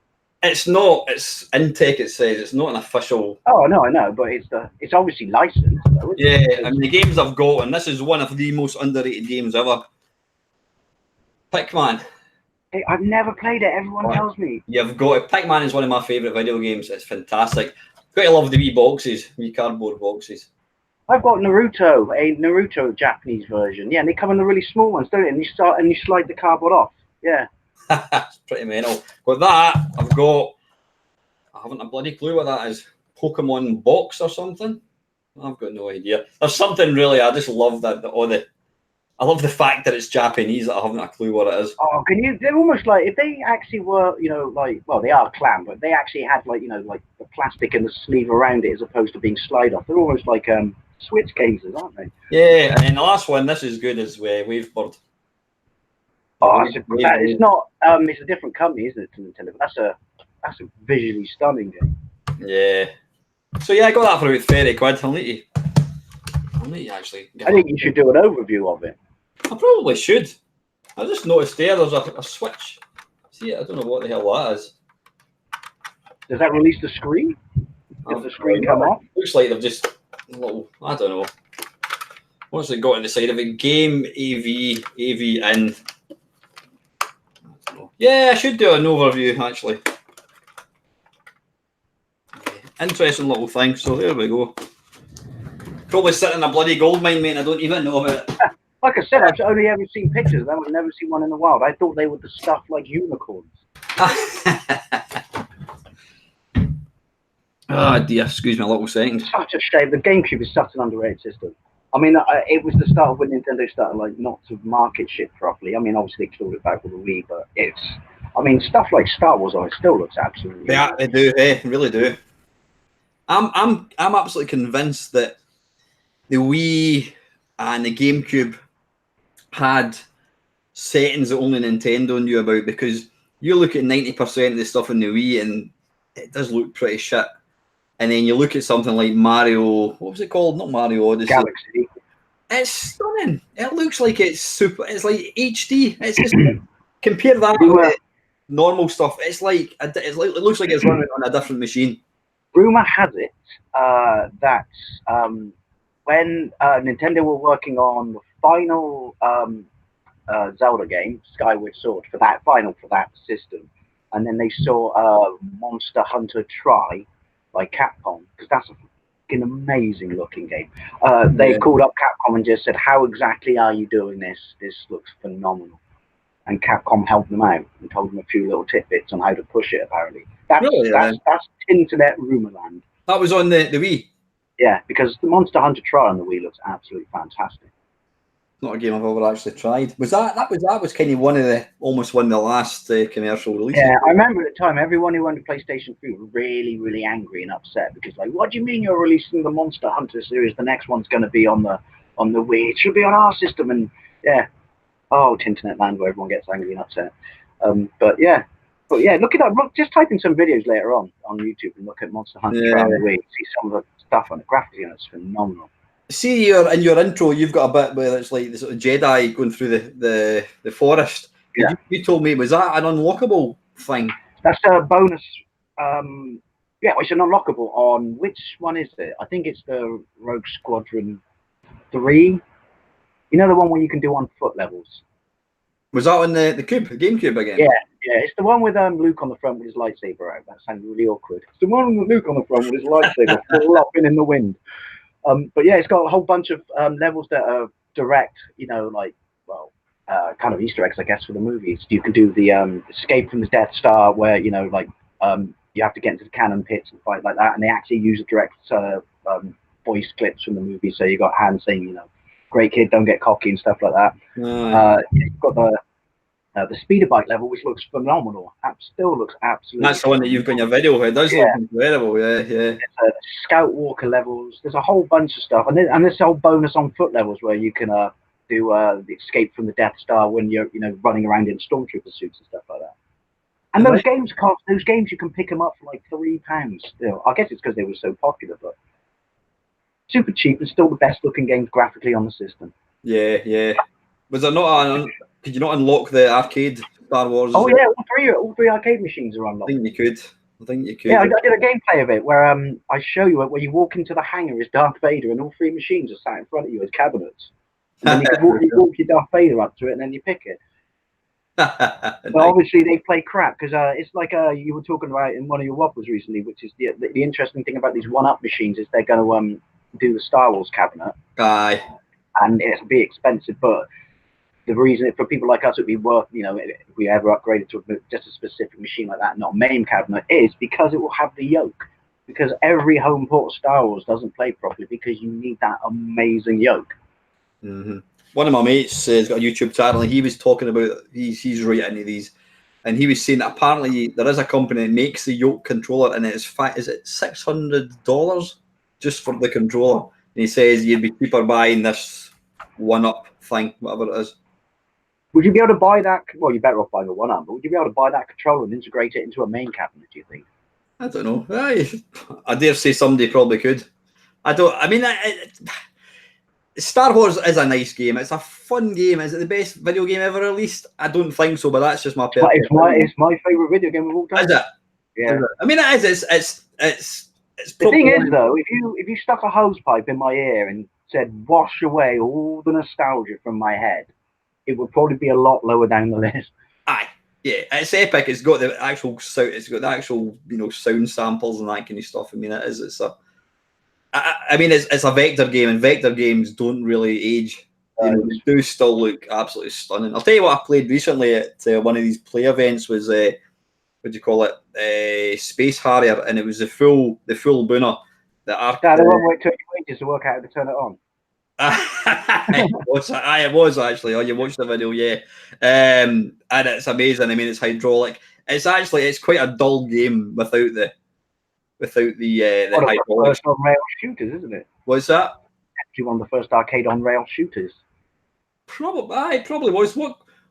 It's not, it's Intake, it says. It's not an official. Oh, no, I know, but it's obviously licensed, though, yeah, I mean, the games I've got, and this is one of the most underrated games ever. Pac-Man. I've never played it. Everyone tells me. You've got it. Pac-Man is one of my favourite video games. It's fantastic. Got to love the wee boxes, wee cardboard boxes. I've got Naruto, a Naruto Japanese version. Yeah, and they come in the really small ones, don't they? And you slide the cardboard off. Yeah. It's pretty mental. Got that. I haven't a bloody clue what that is. Pokemon box or something? I've got no idea. There's something really, I just love that. I love the fact that it's Japanese, that I haven't a clue what it is. Oh, they're almost like, if they actually were, well, they are clam, but they actually had like the plastic and the sleeve around it as opposed to being slide off. They're almost like Switch cases, aren't they? Yeah, and then the last one, this is good as Wavebird. Oh, it's not. It's a different company, isn't it, to Nintendo? But that's a visually stunning game. Yeah. So yeah, I got that for about 30 quid. I'll need to actually. I think you should do an overview of it. I probably should. I just noticed there's a switch. See, I don't know what the hell that is. Does that release the screen? Does the screen come off? Looks like they've just little. I don't know. What's it got on the side of it? Game AV in. Yeah, I should do an overview actually. Interesting little thing. So there we go. Probably sitting in a bloody gold mine, mate. I don't even know about it. Like I said, I've only ever seen pictures of them. I've never seen one in the wild. I thought they were the stuff like unicorns. Oh dear, excuse me a little second. Such a shame. The GameCube is such an underrated system. I mean, it was the start of when Nintendo started like not to market shit properly. I mean, obviously they clawed it back with the Wii, but I mean, stuff like Star Wars on it still looks absolutely. Yeah, they do. They really do. I'm absolutely convinced that the Wii and the GameCube had settings that only Nintendo knew about, because you look at 90% of the stuff in the Wii and it does look pretty shit. And then you look at something like Mario, what was it called? Not Mario Odyssey. Galaxy. It's stunning. It looks like it's super. It's like HD. It's just compare that with normal stuff. It looks like it's running on a different machine. Rumor has it that when Nintendo were working on the final Zelda game, Skyward Sword, for that system, and then they saw Monster Hunter Tri by Capcom, because that's a fucking amazing looking game. They called up Capcom and just said, "How exactly are you doing this? This looks phenomenal." And Capcom helped them out and told them a few little tidbits on how to push it. Apparently, that's internet rumor land. That was on the Wii. Yeah, because the Monster Hunter Tri on the Wii looks absolutely fantastic. Not a game I've ever actually tried. Was that was kind of almost one of the last commercial releases? Yeah, I remember at the time everyone who owned a PlayStation 3 was really, really angry and upset, because like, what do you mean you're releasing the Monster Hunter series? The next one's going to be on the Wii. It should be on our system. And yeah, Tinternet land where everyone gets angry and upset. But yeah, look it up. Just type in some videos later on YouTube and look at Monster Hunter on the Wii. See some of the stuff on the graphics. It's phenomenal. See, in your intro, you've got a bit where it's like the sort of Jedi going through the forest. Yeah. You told me, was that an unlockable thing? That's a bonus. It's an unlockable on, which one is it? I think it's the Rogue Squadron 3. You know, the one where you can do on foot levels. Was that on the GameCube again? Yeah, it's the one with Luke on the front with his lightsaber out. That sounded really awkward. It's the one with Luke on the front with his lightsaber flopping in the wind. But yeah, it's got a whole bunch of levels that are direct, kind of Easter eggs, I guess, for the movies. You can do the escape from the Death Star, where you have to get into the cannon pits and fight like that, and they actually use a direct voice clips from the movie. So you got Han saying, "Great kid, don't get cocky" and stuff like that. You've got the speeder bike level, which looks phenomenal. Still looks absolutely. That's the one that you've got in your video. It does look incredible. Yeah. There's Scout Walker levels. There's a whole bunch of stuff, and there's a whole bonus on foot levels where you can do the escape from the Death Star when you're running around in stormtrooper suits and stuff like that. And those games you can pick them up for like £3 still. I guess it's because they were so popular, but super cheap and still the best looking games graphically on the system. Yeah. Was there not could you not unlock the arcade Star Wars? Oh yeah, all three arcade machines are unlocked. I think you could. Yeah, I did a gameplay of it where I show you where you walk into the hangar as Darth Vader, and all three machines are sat in front of you as cabinets. And then you walk your Darth Vader up to it, and then you pick it. But obviously they play crap, because it's like you were talking about in one of your waffles recently, which is the interesting thing about these one-up machines is they're going to do the Star Wars cabinet. Aye. And it'll be expensive, but the reason for people like us, it would be worth, if we ever upgraded to just a specific machine like that, not a main cabinet, is because it will have the yoke. Because every home port of Star Wars doesn't play properly because you need that amazing yoke. Mm-hmm. One of my mates has got a YouTube channel, and he was talking about he's right into these, and he was saying that apparently there is a company that makes the yoke controller, and is it $600 just for the controller? And he says you'd be cheaper buying this one-up thing, whatever it is. Would you be able to buy that? Well, you're better off buying a one-arm, but would you be able to buy that controller and integrate it into a main cabinet, do you think? I don't know. I dare say somebody probably could. I don't. I mean, Star Wars is a nice game. It's a fun game. Is it the best video game ever released? I don't think so, but that's just my personal. It's my favorite video game of all time. Is it? Yeah. Is it? I mean, it is. It's the thing is, though, if you stuck a hose pipe in my ear and said wash away all the nostalgia from my head, it would probably be a lot lower down the list. Aye. Yeah, it's epic. It's got the actual sound. It's got the actual, sound samples and that kind of stuff. I mean, it is. It's a. I mean, it's a vector game, and vector games don't really age. They do still look absolutely stunning. I'll tell you what I played recently at one of these play events was what do you call it? Space Harrier, and it was the full Booner. Dad, I won't wait till you ages to work out how to turn it on. It was actually. Oh, you watched the video, yeah. And it's amazing. I mean, it's hydraulic. It's quite a dull game without the hydraulics. First on-rail shooters, isn't it? What's that? Actually, one of the first arcade on-rail shooters. Probably was.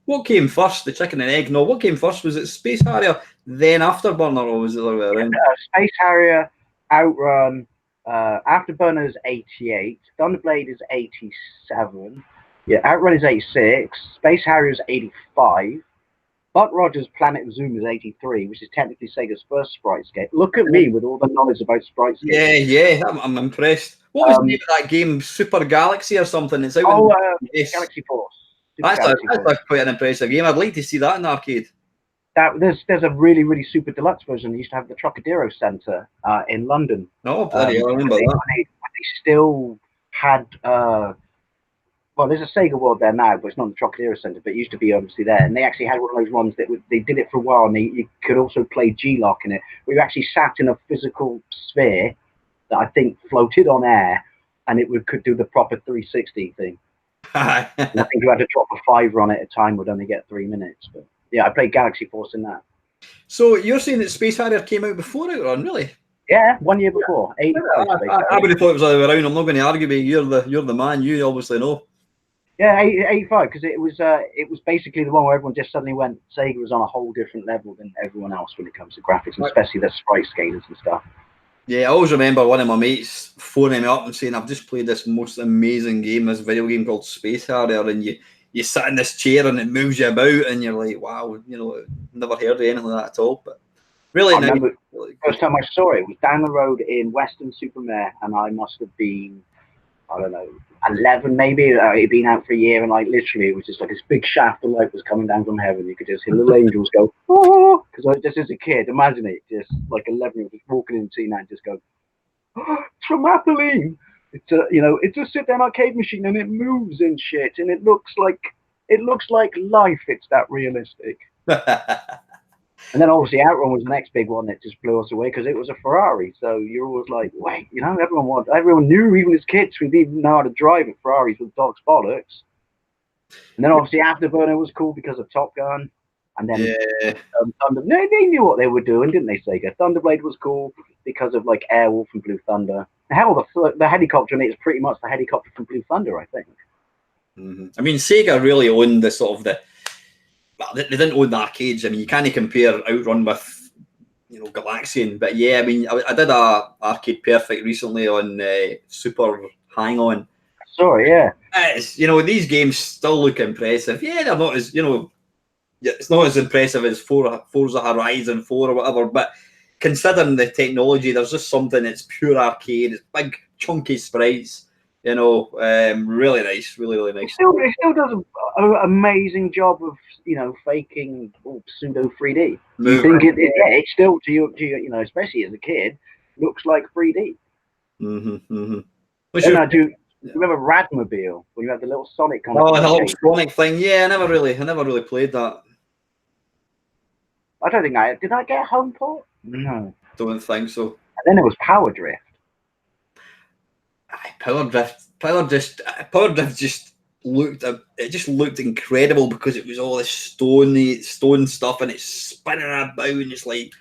What came first? The chicken and egg? No, what came first? Was it Space Harrier, then Afterburner, or was it the other way around? Space Harrier, Outrun. Afterburner is 88, Thunderblade is 87, Outrun is 86, Space Harrier is 85, Buck Rogers' Planet of Zoom is 83, which is technically Sega's first sprite skate. Look at me with all the knowledge about sprite skate. Yeah, I'm impressed. What was the name of that game? Super Galaxy or something? It's out Galaxy Force. That's quite an impressive game. I'd like to see that in the arcade. There's a really, really super deluxe version. They used to have the Trocadero Centre in London. Oh, bloody hell, I remember that. They still had, well, there's a Sega World there now, but it's not the Trocadero Centre, but it used to be obviously there. And they actually had one of those ones that they did it for a while, and you could also play G-Lock in it, where you actually sat in a physical sphere that I think floated on air, and it could do the proper 360 thing. I think you had to drop a $5 on it at a time, would only get 3 minutes, but. Yeah, I played Galaxy Force in that. So you're saying that Space Harrier came out before Outrun, really? Yeah, 1 year before. I would have thought it was the other way around. I'm not going to argue with you. You're the man. You obviously know. Yeah, 85, because it was basically the one where everyone just suddenly went, Sega was on a whole different level than everyone else when it comes to graphics, and especially the sprite scalers and stuff. Yeah, I always remember one of my mates phoning me up and saying, I've just played this most amazing game, this video game called Space Harrier, and you sit in this chair and it moves you about, and you're like, wow, never heard of anything like that at all. But really, the first time I saw it was down the road in Weston-super-Mare, and I must have been, I don't know, 11 maybe. It'd been out for a year, and like literally, it was just like this big shaft of light was coming down from heaven. You could just hear little angels go, oh, because just as a kid, imagine it, just like 11-year-old just walking in the scene and just go, oh, Trampoline. It's a sit-down arcade machine, and it moves and shit, and it looks like life. It's that realistic. And then obviously Outrun was the next big one that just blew us away because it was a Ferrari. So you're always like, wait, everyone knew, even as kids, we didn't know how to drive a Ferraris with Dog's bollocks. And then obviously Afterburner was cool because of Top Gun. And then Thunder. No, they knew what they were doing, didn't they, Sega? Thunderblade was cool because of like Airwolf and Blue Thunder. Hell, the helicopter in it is pretty much the helicopter from Blue Thunder, I think. Mm-hmm. I mean, Sega really owned they didn't own the arcades. I mean, you can't compare Outrun with Galaxian, but yeah, I mean, I did a Arcade Perfect recently on Super Hang On. Sorry, yeah. It's, these games still look impressive. Yeah, they're not as it's not as impressive as Forza Horizon 4 or whatever, but considering the technology, there's just something. It's pure arcade. It's big, chunky sprites. Really nice, really nice. It still does an amazing job of faking pseudo 3D. You think it still to you, especially as a kid, looks like 3D. Do you remember Radmobile when you had the little Sonic kind of? Oh, the little Sonic thing. Yeah, I never really played that. I don't think did I get a home port? No, don't think so. And then there was Power Drift. Power Drift just looked incredible because it was all this stone stuff and it's spinning about and it's like,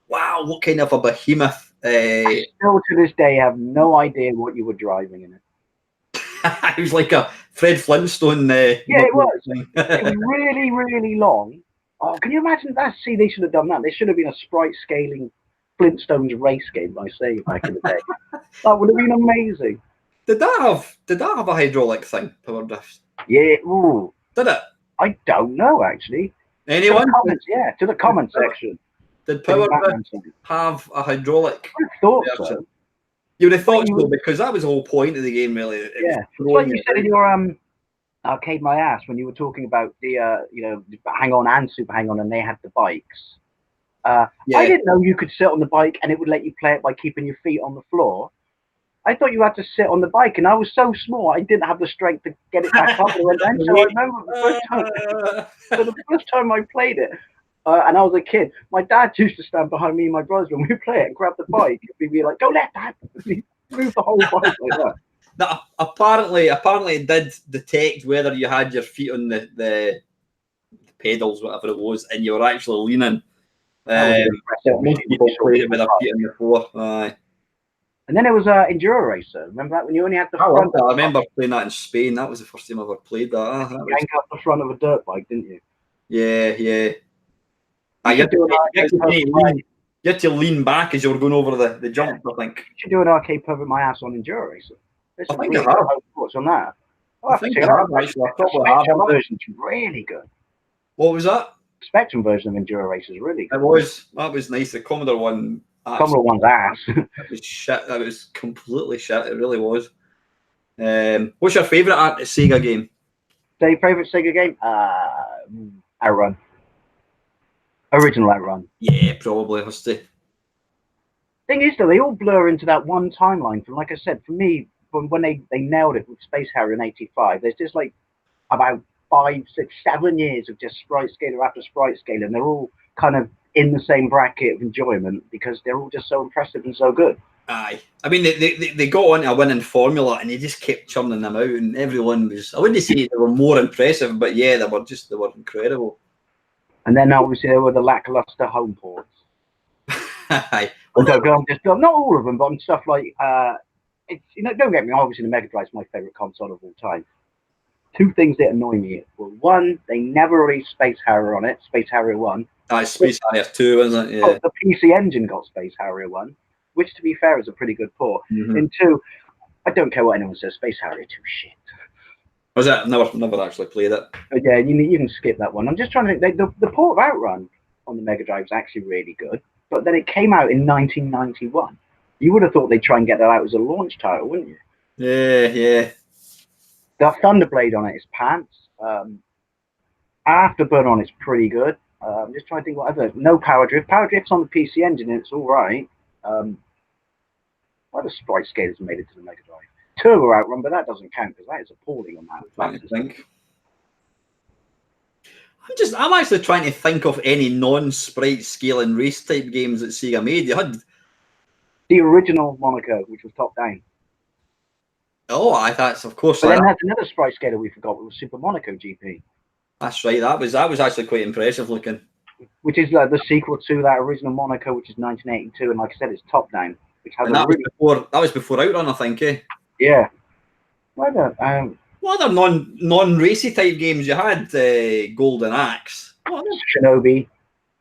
wow, what kind of a behemoth. I still to this day have no idea what you were driving in it. It was like a Fred Flintstone. Yeah, it was. It was really, really long. Oh, can you imagine that? See, they should have done that. There should have been a sprite scaling Flintstones race game, I say, back in the day. That would have been amazing. Did that have a hydraulic thing, power drifts? Yeah, ooh. Did it? I don't know, actually. Anyone? To the comments, yeah, to the comment section. Did power drifts have a hydraulic? I thought so. You would have thought so, because that was the whole point of the game, really. Yeah, it's like you said in your Arcade My Ass when you were talking about the Hang On and Super Hang On, and they had the bikes. I didn't know you could sit on the bike and it would let you play it by keeping your feet on the floor. I thought you had to sit on the bike, and I was so small I didn't have the strength to get it back up. And then, so I remember the first time I played it, and I was a kid, my dad used to stand behind me and my brothers when we play it and grab the bike. He'd be like, "Go left, Dad!" He'd move the whole bike like that. Now, apparently it did detect whether you had your feet on the pedals, whatever it was, and you were actually leaning. Most people played it with their feet on the floor. Aye. And then it was Enduro Racer. Remember that when you only had the front? I remember playing that in Spain. That was the first time I ever played that. You hang up the front of a dirt bike, didn't you? Yeah. You had to lean back as you were going over the jump, I think. You should do an Arcade Perfect My Ass on Enduro Racer. I think I have. Thoughts on that? I think I have, actually. I probably have. The version's really good. What was that? The Spectrum version of Enduro Racer is really good. It was. That was nice. The Commodore one. Commodore one's ass. It was shit. That was completely shit. It really was. What's your favourite Sega game? Your favourite Sega game? Outrun. Original Outrun. Yeah, probably has to. Thing is, though, they all blur into that one timeline. From, like I said, for me, when they nailed it with Space Harrier in '85, there's just like about 5, 6, 7 years of just sprite scaler after sprite scaler, and they're all kind of in the same bracket of enjoyment because they're all just so impressive and so good. Aye. I mean, they got on a winning formula and they just kept churning them out, and everyone was, I wouldn't say they were more impressive, but yeah, they were incredible. And then obviously there were the lackluster home ports. Aye. Not all of them, but stuff like, it's, don't get me wrong, obviously the Mega Drive's my favourite console of all time. Two things that annoy me were, one, they never released Space Harrier on it, Space Harrier 1. That's Space Harrier 2, isn't it? Yeah. Oh, the PC Engine got Space Harrier 1, which, to be fair, is a pretty good port. And two, I don't care what anyone says, Space Harrier 2 shit. Was it? Never actually played it. But yeah, you can skip that one. I'm just trying to think. The port of Outrun on the Mega Drive is actually really good, but then it came out in 1991. You would have thought they'd try and get that out as a launch title, wouldn't you? Yeah. The Thunderblade on it is pants. Afterburn on it's pretty good. I'm just trying to think what other. No Power Drift. Power Drift's on the PC Engine and it's all right. What other sprite scalers made it to the Mega Drive? Turbo Outrun, but that doesn't count because that is appalling on that. I think. I'm actually trying to think of any non-sprite scaling race type games that Sega made. You had the original Monaco, which was top down. Oh, that's of course. But then that's another sprite scaler we forgot. It was Super Monaco GP. That's right. That was actually quite impressive looking. Which is the sequel to that original Monaco, which is 1982, and like I said, it's top down. Which has that was before Outrun, I think. Yeah. What other non-racy type games you had? Golden Axe. Shinobi.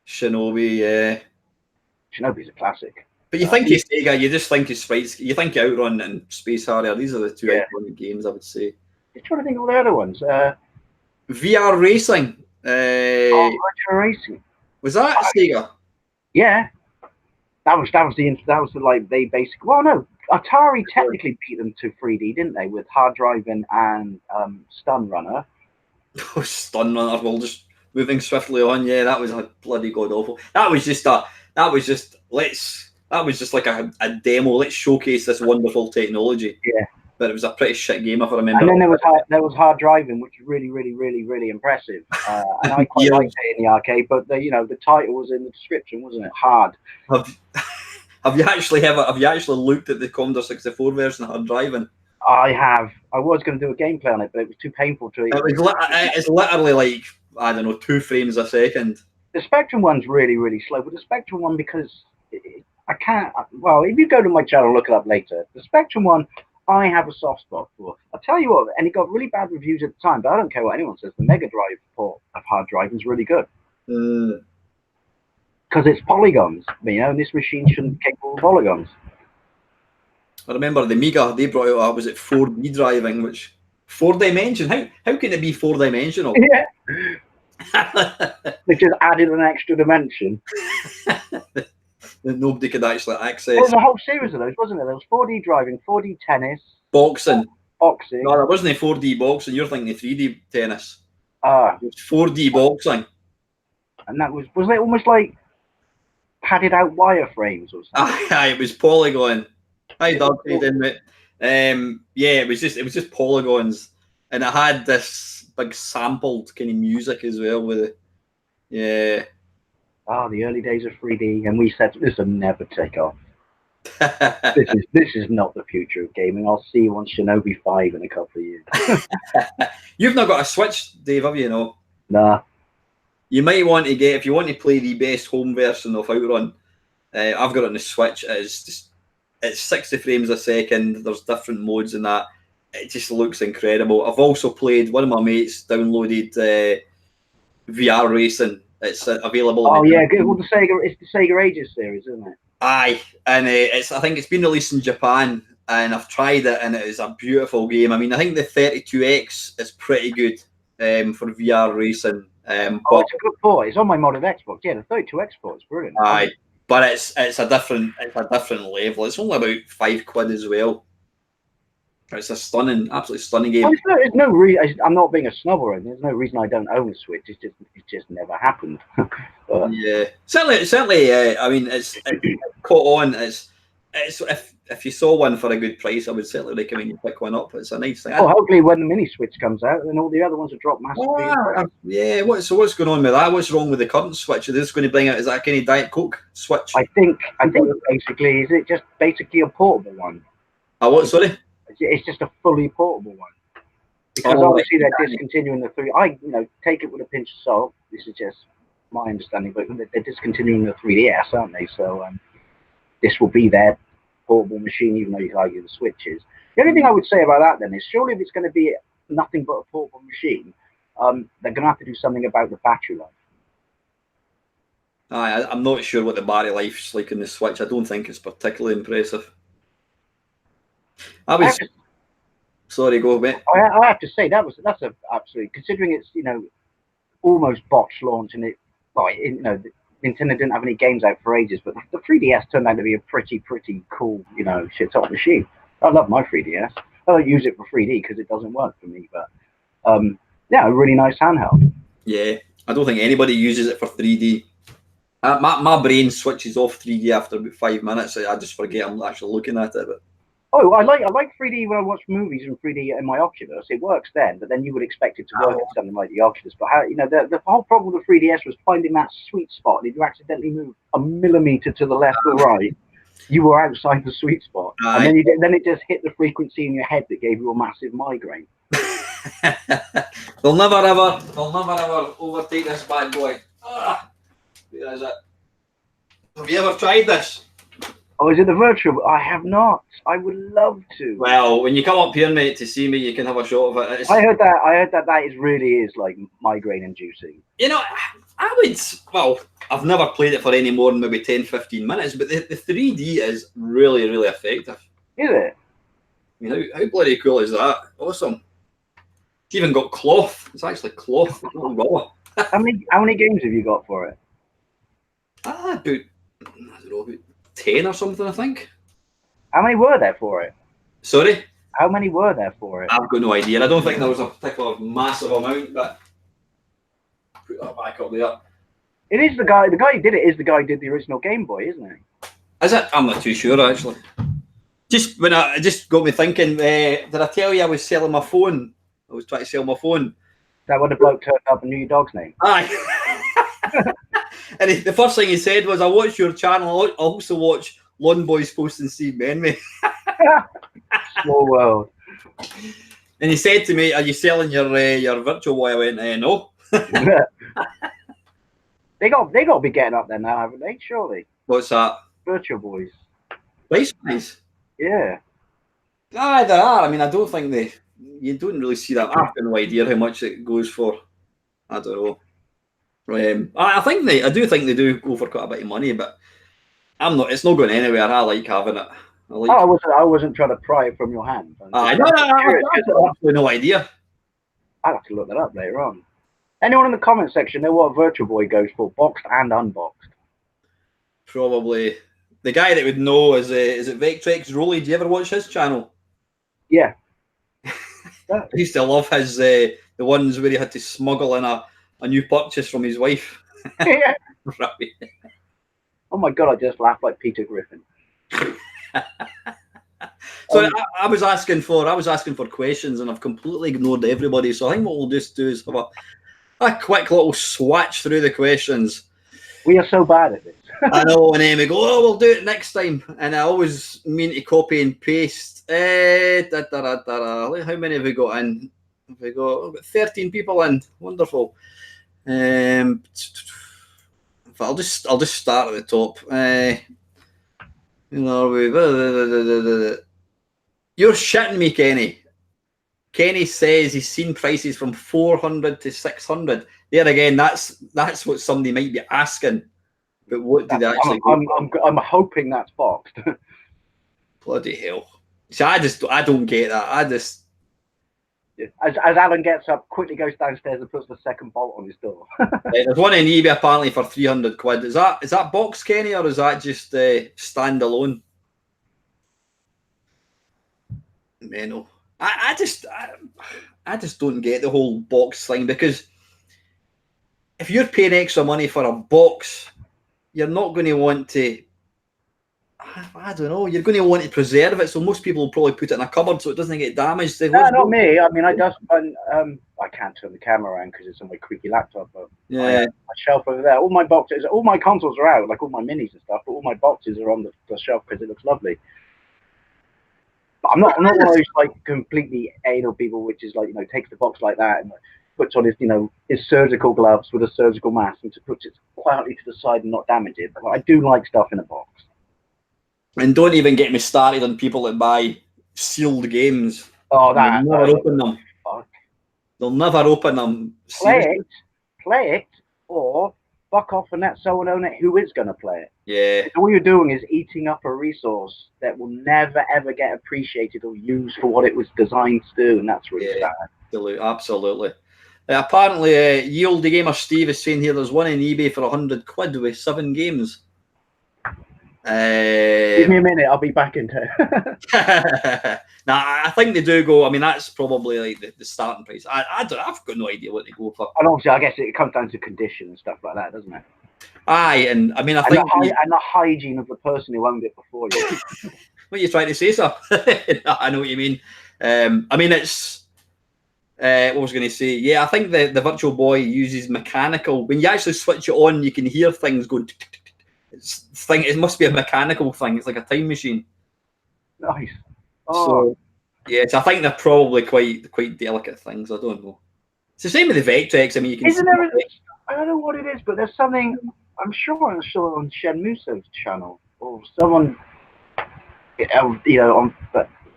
Yeah. Shinobi's a classic. But you think of Sega, you just think of sprites. You think Outrun and Space Harrier. These are the two iconic games, I would say. I'm trying to think of all the other ones. VR Racing. Virtual Racing. Was that Sega? Yeah. That was like they basically. Well, no, Atari technically beat them to 3D, didn't they? With Hard Driving and Stun Runner. Oh, Stun Runner. Well, just moving swiftly on. Yeah, that was a bloody god awful. That was just like a demo. Let's showcase this wonderful technology. Yeah. But it was a pretty shit game, if I remember. And then there was Hard Driving, which was really, really, really, really impressive. And I quite liked it in the arcade, but the title was in the description, wasn't it? Hard. Have you actually looked at the Commodore 64 version of Hard Driving? I have. I was going to do a gameplay on it, but it was too painful to. It's literally like, I don't know, 2 frames a second. The Spectrum one's really, really slow, but the Spectrum one, because I can't. Well, if you go to my channel, look it up later. The Spectrum one, I have a soft spot for. I'll tell you what, and it got really bad reviews at the time, but I don't care what anyone says. The Mega Drive port of hard driving is really good. Because it's polygons, and this machine shouldn't be capable of polygons. I remember the Amiga, they brought out, was it 4D driving, which 4-dimension? How can it be 4-dimensional? Yeah. They just added an extra dimension that nobody could actually access. Well, the whole series of those, wasn't there? There was 4D driving, 4D tennis, boxing. Boxing. No, there wasn't a 4D boxing. You're thinking of 3D tennis. It was 4D boxing. And that was it almost like padded out wireframes or something? It was polygon. Hi, Doug. How you doing, mate? Yeah, it was just polygons, and it had this big sampled kind of music as well with it. Yeah. The early days of 3D, and we said this will never take off. this is not the future of gaming. I'll see you on Shinobi 5 in a couple of years. You've not got a Switch, Dave, have you? No. Nah. You might want to get, if you want to play the best home version of Outrun. I've got it on the Switch. It's 60 frames a second. There's different modes in that. It just looks incredible. I've also played. One of my mates downloaded VR racing. It's available. Oh yeah, good. Well, it's the Sega Ages series, isn't it? Aye, and I think it's been released in Japan, and I've tried it, and it is a beautiful game. I mean, I think the 32X is pretty good for VR racing. But it's a good port. It's on my modded Xbox. Yeah, the 32X port is brilliant. Aye, but it's a different level. It's only about £5 as well. It's a absolutely stunning game. There's no reason. I'm not being a snob or anything. There's no reason I don't own a Switch. It just never happened. Yeah, certainly. I mean, it's caught on. It's if you saw one for a good price, I would certainly recommend you pick one up. It's a nice thing. Well, hopefully when the mini Switch comes out, then all the other ones will drop massively. Yeah. What's going on with that? What's wrong with the current Switch? Is this going to bring out? Is that kind of Diet Coke Switch? I think basically, is it just basically a portable one? What? Sorry. It's just a fully portable one. Because obviously they're discontinuing the 3D. I take it with a pinch of salt. This is just my understanding, but they're discontinuing the 3DS, aren't they? So this will be their portable machine, even though you can argue the Switch is. The only thing I would say about that then is surely if it's going to be nothing but a portable machine, they're going to have to do something about the battery life. I'm not sure what the battery life's like in the Switch. I don't think it's particularly impressive. Sorry, go mate. I have to say that's a absolutely, considering it's almost botched launch, and Nintendo didn't have any games out for ages, but the 3DS turned out to be a pretty cool shit top machine. I love my 3DS. I don't use it for 3D because it doesn't work for me, but a really nice handheld. Yeah, I don't think anybody uses it for 3D. My brain switches off 3D after about 5 minutes. I just forget I'm actually looking at it. But I like 3D when I watch movies in 3D in my Oculus. It works then, but then you would expect it to work at something like the Oculus. But the whole problem with the 3DS was finding that sweet spot. And if you accidentally move a millimeter to the left or right, you were outside the sweet spot, and then it just hit the frequency in your head that gave you a massive migraine. They'll never ever overtake this bad boy. Where is it? Have you ever tried this? Oh, is it the virtual? I have not. I would love to. Well, when you come up here, mate, to see me, you can have a shot of it. I heard that really is like migraine inducing. I would. Well, I've never played it for any more than maybe 10-15 minutes, but the 3D is really effective. Is it? I mean, how bloody cool is that? Awesome. It's even got cloth. It's actually cloth. How many games have you got for it? About, I don't know, about 10 or something, I think. How many were there for it? Sorry? How many were there for it? I've got no idea. I don't think there was a particular massive amount, but put that back up there. It is the guy who did it is the guy who did the original Game Boy, isn't he? Is it? I'm not too sure, actually. It just got me thinking, did I tell you I was selling my phone? I was trying to sell my phone. Is that when the bloke turned up and knew your dog's name? Aye. And the first thing he said was, I watch your channel. I also watch Lawn Boys Post and Steve Menway. Small world. And he said to me, are you selling your virtual boy? I went, no. They got to be getting up there now, haven't they? Surely. What's that? Virtual Boys. Price wise? Yeah. Ah, there are. I mean, I don't think you don't really see that. I've got no idea how much it goes for. I don't know. I do think they do go for quite a bit of money, but I'm not. It's not going anywhere. I like having it. I Oh, like. I wasn't trying to pry it from your hand. I know. Curious, I've got absolutely no idea. I'll have to look that up later on. Anyone in the comment section know what Virtual Boy goes for, boxed and unboxed? Probably the guy that would know is it Vectrex Rolly? Do you ever watch his channel? Yeah. I used to love his the ones where he had to smuggle in a new purchase from his wife. Yeah. Right. Oh my god, I just laughed like Peter Griffin. So I was asking for questions and I've completely ignored everybody. So I think what we'll just do is have a quick little swatch through the questions. We are so bad at this. I know, and then we go, oh, we'll do it next time. And I always mean to copy and paste. How many have we got in? We've got 13 people in. Wonderful. I'll just start at the top. You're shitting me, Kenny. Kenny says he's seen prices from 400 to 600. There again, that's what somebody might be asking. But what did they actually I'm hoping that's boxed. Bloody hell. See, I don't get that. As Alan gets up, quickly goes downstairs and puts the second bolt on his door. There's one in eBay apparently for 300 quid. Is that box, Kenny, or is that just standalone? Mental. I just don't get the whole box thing, because if you're paying extra money for a box, you're not going to want to. I don't know. You're going to want to preserve it, so most people will probably put it in a cupboard so it doesn't get damaged. No, not me. I mean, I can't turn the camera around because it's on my creaky laptop. But yeah, my shelf over there. All my boxes, all my consoles are out, like all my minis and stuff. But all my boxes are on the shelf because it looks lovely. But I'm not one of those like completely anal people, which is like, takes the box like that and puts on his his surgical gloves with a surgical mask and puts it quietly to the side and not damage it. But I do like stuff in a box. And don't even get me started on people that buy sealed games. Oh, they'll never open them. Fuck. They'll never open them. Play it, or fuck off and let someone own it who is going to play it. Yeah. All you're doing is eating up a resource that will never ever get appreciated or used for what it was designed to do, and that's really sad. Absolutely. Apparently, Yieldy Gamer Steve is saying here there's one in eBay for 100 quid with 7 games. Give me a minute, I'll be back into it. Now, I think they do go. I mean, that's probably like the starting price. I've got no idea what they go for. And obviously, I guess it comes down to condition and stuff like that, doesn't it? Aye, and I mean, I think the hygiene of the person who owned it before you. What are you trying to say, sir? I know what you mean. I mean, it's. What was I going to say? Yeah, I think the Virtual Boy uses mechanical. When you actually switch it on, you can hear things going. It must be a mechanical thing. It's like a time machine. Nice. Oh. So, yeah, I think they're probably quite delicate things. I don't know. It's the same with the Vectrex. I mean, you can. I don't know what it is, but there's something. I'm sure I'm still on Shen Muso's channel or someone,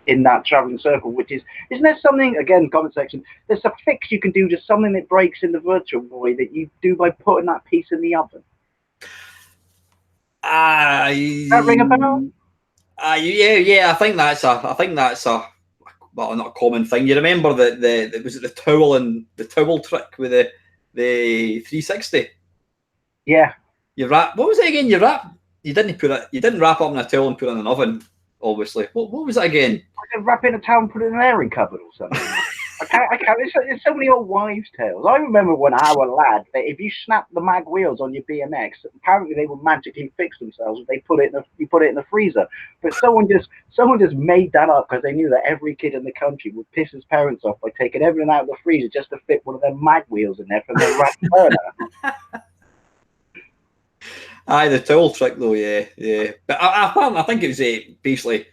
in that traveling circle, which isn't there something, again, comment section, there's a fix you can do to something that breaks in the Virtual Boy that you do by putting that piece in the oven. That ring a bell? Yeah. I think that's a well, not a common thing. You remember that was it the towel trick with the 360? Yeah. You wrap. What was it again? You didn't wrap up in a towel and put it in an oven. Obviously. What was that again? I could wrap it in a towel and put it in an airing cupboard or something. I can't. There's so many old wives' tales. I remember when I was a lad that if you snapped the mag wheels on your BMX, apparently they would magically fix themselves if you put it in the freezer. But someone just made that up because they knew that every kid in the country would piss his parents off by taking everything out of the freezer just to fit one of their mag wheels in there from their rat burner. Aye, the towel trick though, yeah. But I think it was basically.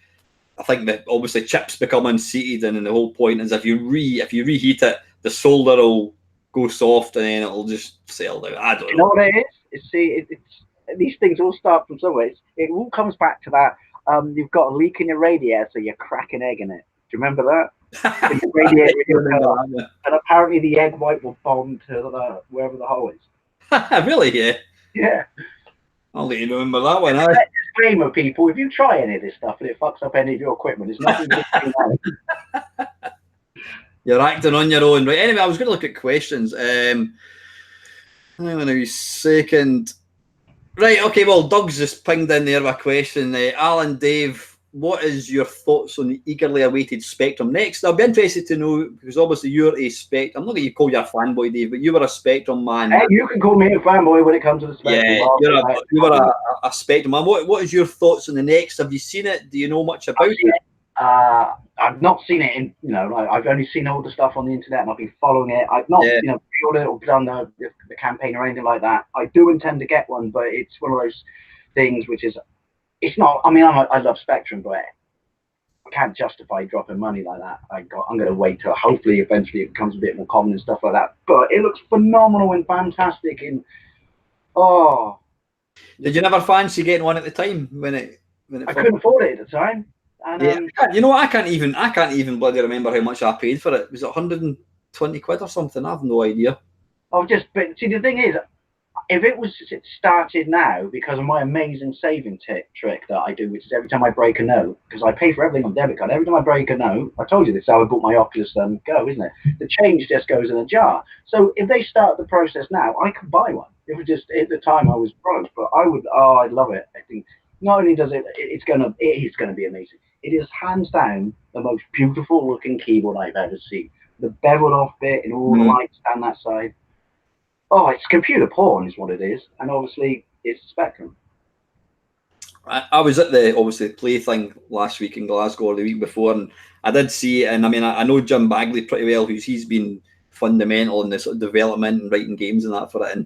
I think that obviously chips become unseated, and then the whole point is if you reheat it, the solder will go soft, and then it'll just settle down. I don't know. You know what it is? It's these things all start from somewhere. It all comes back to that. You've got a leak in your radiator, so you crack an egg in it. you remember that? I Radiator remember car. that And apparently the egg white will bomb to wherever the hole is. one. Really? Yeah. Yeah. I'll let you remember that one. Disclaimer, people, if you try any of this stuff and it fucks up any of your equipment, it's nothing to do. You're acting on your own, right? Anyway, I was going to look at questions. Hang on a second. Right, okay, well, Doug's just pinged in there with a question. Alan, Dave, what is your thoughts on the eagerly awaited Spectrum next? I'll be interested to know, because obviously you're a Spectrum. I'm not going to call you a fanboy, Dave, but you were a Spectrum man. Hey, you can call me a fanboy when it comes to the Spectrum. Yeah, you were a Spectrum man. What is your thoughts on the next? Have you seen it? Do you know much about it? I've not seen it in, I've only seen all the stuff on the internet and I've been following it. I've not, pre-ordered or done the campaign or anything like that. I do intend to get one, but it's one of those things which is, it's not, I mean, I love Spectrum, but I can't justify dropping money like that. I'm going to wait till hopefully eventually it becomes a bit more common and stuff like that. But it looks phenomenal and fantastic. And did you never fancy getting one at the time when it I couldn't afford it at the time. And, yeah, you know what? I can't even bloody remember how much I paid for it. Was it 120 quid or something? I have no idea. But see, the thing is, if it was started now because of my amazing saving trick that I do, which is every time I break a note, because I pay for everything on debit card, every time I break a note, I told you this, how I bought my Oculus Go, isn't it? The change just goes in a jar. So if they start the process now, I could buy one. It was just at the time I was broke, but I'd love it. I think not only does it is going to be amazing. It is hands down the most beautiful looking keyboard I've ever seen. The beveled off bit and all the lights down that side. Oh, it's computer porn is what it is. And obviously it's Spectrum. I was at the obviously play thing last week in Glasgow or the week before, and I did see it. And I mean, I know Jim Bagley pretty well, he's been fundamental in the sort of development and writing games and that for it. And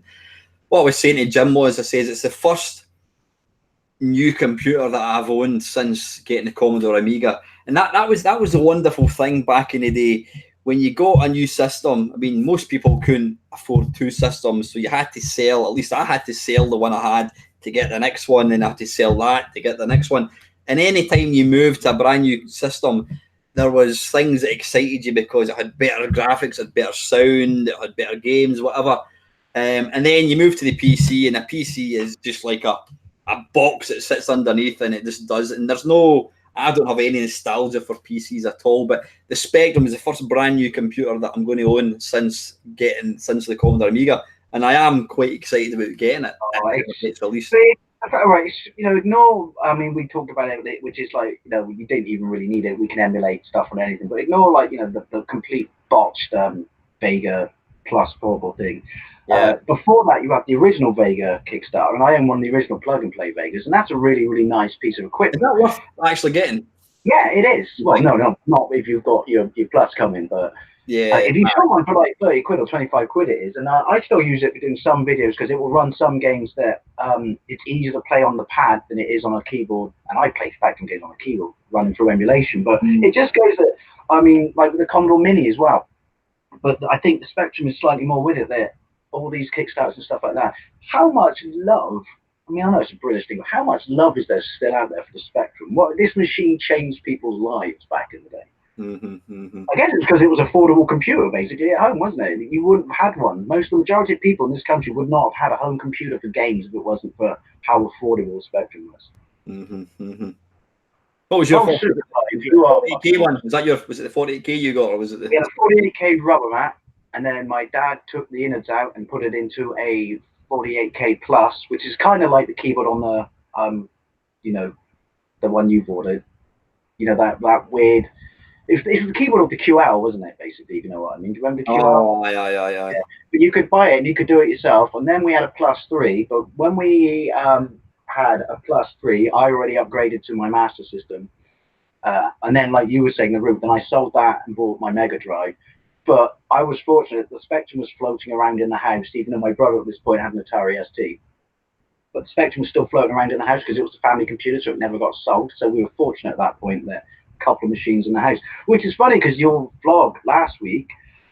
what I was saying to Jim was, I says it's the first new computer that I've owned since getting the Commodore Amiga, and that was the wonderful thing back in the day when you got a new system. I mean, most people couldn't afford two systems, so you had to sell. At least I had to sell the one I had to get the next one, and I had to sell that to get the next one. And any time you moved to a brand new system, there was things that excited you because it had better graphics, it had better sound, it had better games, whatever. And then you move to the PC, and a PC is just like a box that sits underneath, and it just does. And I don't have any nostalgia for PCs at all, but the Spectrum is the first brand new computer that I'm going to own since the Commodore Amiga, and I am quite excited about getting it. It's released. Right, I mean, we talked about it, which is like, you didn't even really need it. We can emulate stuff on anything, but ignore like, the complete botched Vega Plus portable thing. Yeah. Before that, you have the original Vega Kickstarter, and I own one of the original plug-and-play Vegas, and that's a really, really nice piece of equipment. Is that worth actually getting? Yeah, it is. Well, no, not if you've got your Plus coming, but yeah, if you sell one for like 30 quid or 25 quid it is, and I still use it for doing some videos because it will run some games that it's easier to play on the pad than it is on a keyboard, and I play Spectrum games on a keyboard running through emulation, but it just goes that, I mean, like with the Commodore Mini as well, but I think the Spectrum is slightly more with it there. All these Kickstarters and stuff like that. How much love, I mean, I know it's a British thing, but how much love is there still out there for the Spectrum? This machine changed people's lives back in the day. I guess it's because it was an affordable computer basically at home, wasn't it? You wouldn't have had one. The majority of people in this country would not have had a home computer for games if it wasn't for how affordable the Spectrum was. What was your 48K one? Was it the 48K you got, or was it the 48K rubber mat? And then my dad took the innards out and put it into a 48K Plus, which is kind of like the keyboard on the, the one you've ordered. That weird. It's the keyboard of the QL, wasn't it? Basically, if you know what I mean. Do you remember the QL? Oh, yeah. But you could buy it and you could do it yourself. And then we had a Plus 3. But when we had a Plus 3, I already upgraded to my Master System. And then, like you were saying, the root. Then I sold that and bought my Mega Drive. But I was fortunate the Spectrum was floating around in the house, even though my brother at this point had an Atari ST. But the Spectrum was still floating around in the house because it was a family computer, so it never got sold. So we were fortunate at that point that a couple of machines in the house. Which is funny because your vlog last week,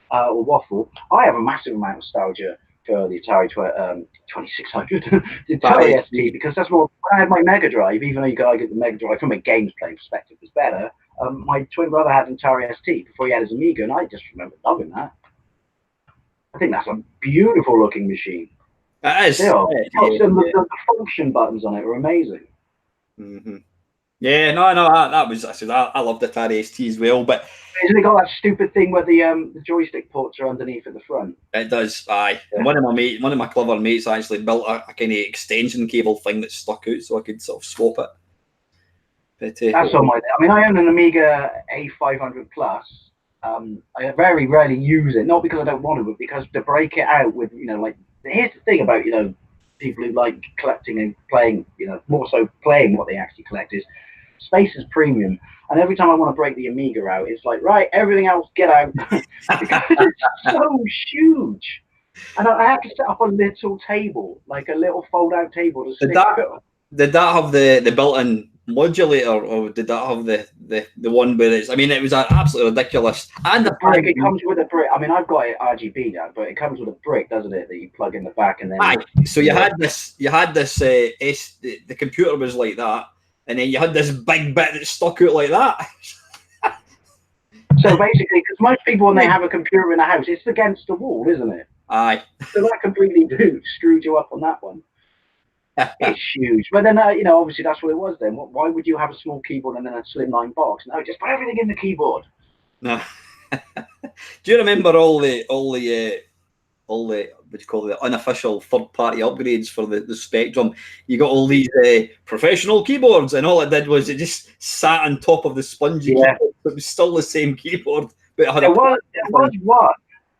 or Waffle, I have a massive amount of nostalgia for the Atari 2600, the Atari ST, because that's more. When I had my Mega Drive, even though you could argue the Mega Drive from a games playing perspective was better, my twin brother had an Atari ST before he had his Amiga, and I just remember loving that. I think that's a beautiful looking machine. It is. Still, the function buttons on it are amazing. Mm-hmm. Yeah, no, that was. I loved Atari ST as well, but isn't it got that stupid thing where the joystick ports are underneath at the front? It does. Aye. Yeah. One of my clever mates actually built a kind of extension cable thing that stuck out, so I could sort of swap it. But, that's on my. I mean, I own an Amiga A500 Plus. I very rarely use it, not because I don't want to, but because to break it out with, like, here's the thing about, people who like collecting and playing, more so playing what they actually collect is space is premium. And every time I want to break the Amiga out, it's like, right, everything else get out. Because it's so huge. And I have to set up a little table, like a little fold-out table to stick it. Did that have the built-in modulator, or did that have the one where it's? I mean, it was absolutely ridiculous. And the brick, it comes with a brick. I mean, I've got it RGB now, but it comes with a brick, doesn't it? That you plug in the back, and then. Aye. So you had this. The computer was like that, and then you had this big bit that stuck out like that. So basically, because most people, when they have a computer in a house, it's against the wall, isn't it? Aye. So that completely screwed you up on that one. It's huge. But then, obviously that's what it was then. Why would you have a small keyboard and then a slimline box? No, just put everything in the keyboard. No. Do you remember all the what do you call it, the unofficial third-party upgrades for the Spectrum? You got all these professional keyboards, and all it did was it just sat on top of the spongy keyboard. It was still the same keyboard, but it had there was one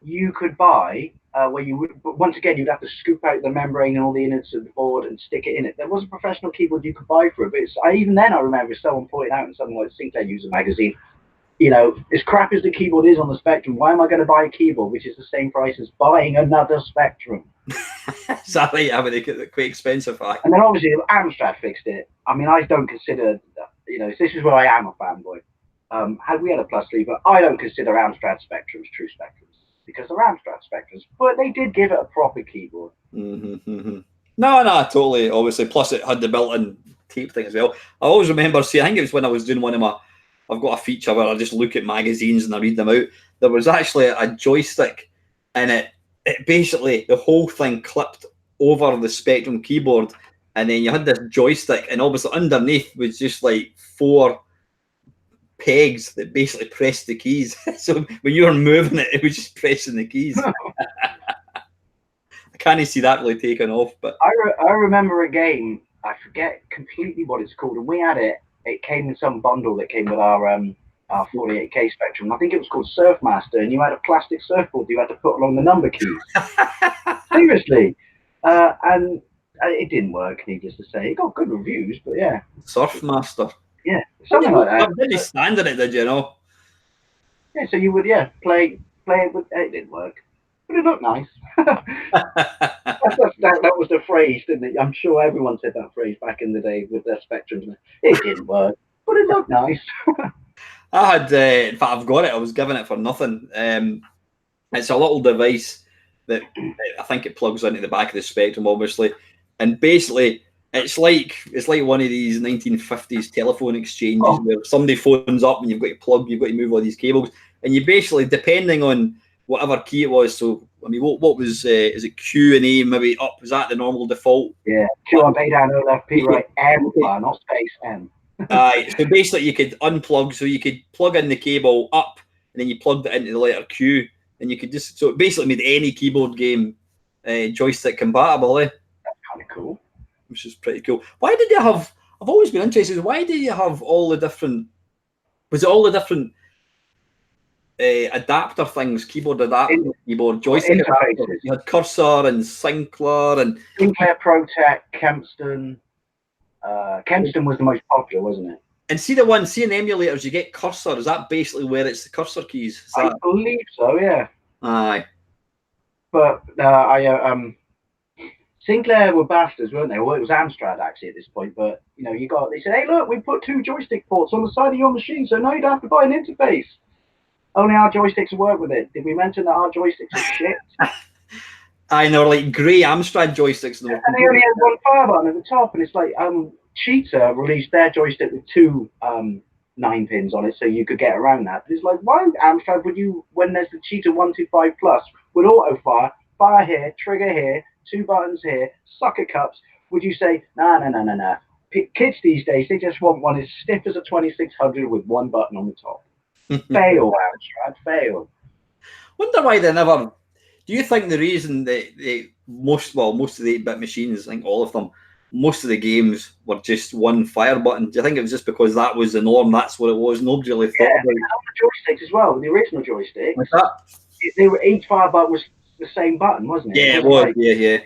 you could buy where you would, but once again, you'd have to scoop out the membrane and all the innards of the board and stick it in it. There was a professional keyboard you could buy for it, but even then, I remember someone pointing out in something like Sinclair User Magazine, as crap as the keyboard is on the Spectrum, why am I going to buy a keyboard which is the same price as buying another Spectrum? Is that right? I mean, they're quite expensive. And then obviously Amstrad fixed it. I mean, I don't consider, this is where I am a fanboy. Had we had a plus lever, I don't consider Amstrad Spectrums true Spectrums because they're Amstrad Spectrums, but they did give it a proper keyboard. No, totally. Obviously, plus it had the built-in tape thing as well. I always remember I think it was when I was doing I've got a feature where I just look at magazines and I read them out. There was actually a joystick, and it basically, the whole thing clipped over the Spectrum keyboard, and then you had this joystick, and obviously underneath was just like 4 pegs that basically pressed the keys. So when you were moving it was just pressing the keys. I can't see that really taking off. But I remember a game, I forget completely what it's called, and we had it. It came in some bundle that came with our 48K Spectrum. I think it was called Surfmaster, and you had a plastic surfboard you had to put along the number keys. Seriously. And it didn't work, needless to say. It got good reviews, but yeah. Surfmaster. Yeah, something like that. Did you stand in it, did you know? Yeah, so you would, play it with, it didn't work. But it looked nice. that was the phrase, didn't it? I'm sure everyone said that phrase back in the day with their Spectrums. It didn't work, but it looked nice. I had, in fact, I've got it. I was given it for nothing. It's a little device that I think it plugs into the back of the Spectrum, obviously, and basically it's like one of these 1950s telephone exchanges where somebody phones up and you've got to move all these cables, and you basically, depending on whatever key it was. So, I mean, what was, is it Q and A, maybe up? Was that the normal default? Yeah, Q on, A down, O left, P right, M, not space, M. So basically you could unplug, so you could plug in the cable up, and then you plugged it into the letter Q, and you could so it basically made any keyboard game joystick compatible. That's kind of cool. Which is pretty cool. Why did you have, I've always been interested, why did you have all the different, was it all the different adapter things, keyboard adapter, keyboard joystick adapter? You had Cursor and Sinclair and Sinclair ProTech, Kempston. Kempston was the most popular, wasn't it? And see the one, see in emulators, you get Cursor. Is that basically where it's the cursor keys? I believe so, yeah. Aye. But Sinclair were bastards, weren't they? Well, it was Amstrad actually at this point, but they said, hey, look, we put 2 joystick ports on the side of your machine, so now you don't have to buy an interface. Only our joysticks work with it. Did we mention that our joysticks are shit? I know, like grey Amstrad joysticks. And they only had one fire button at the top, and it's like Cheetah released their joystick with two 9 pins on it, so you could get around that. But it's like, why Amstrad would you, when there's the Cheetah 125 Plus with auto fire here, trigger here, 2 buttons here, socket cups, would you say, nah. Kids these days, they just want one as stiff as a 2600 with 1 button on the top. Fail, Amstrad, fail. Wonder why they never. Do you think the reason that most of the 8-bit machines, I think all of them, most of the games were just one fire button? Do you think it was just because that was the norm? That's what it was. Nobody really thought about it. The joysticks as well. The original joysticks. What's that? They were, each fire button was the same button, wasn't it? Yeah, it was. Yeah.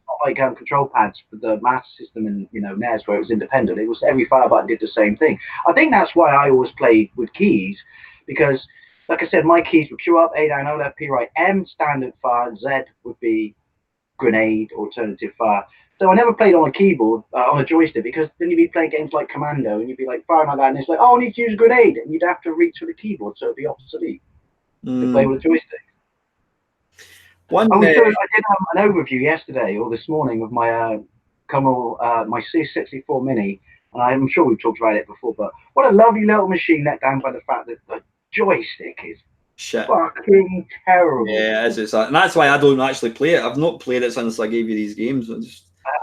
Not like control pads for the Master System and NES where it was independent. It was every fire button did the same thing. I think that's why I always played with keys, because, like I said, my keys were Q up, A down, O left, P right, M standard fire, Z would be grenade, alternative fire. So I never played on a keyboard, on a joystick, because then you'd be playing games like Commando and you'd be like firing like that, and it's like, oh, I need to use a grenade, and you'd have to reach for the keyboard, so it'd be obsolete to play with a joystick. I did an overview yesterday or this morning of my my C64 Mini, and I'm sure we've talked about it before, but what a lovely little machine let down by the fact that the joystick is fucking terrible. Yeah, and that's why I don't actually play it. I've not played it since I gave you these games.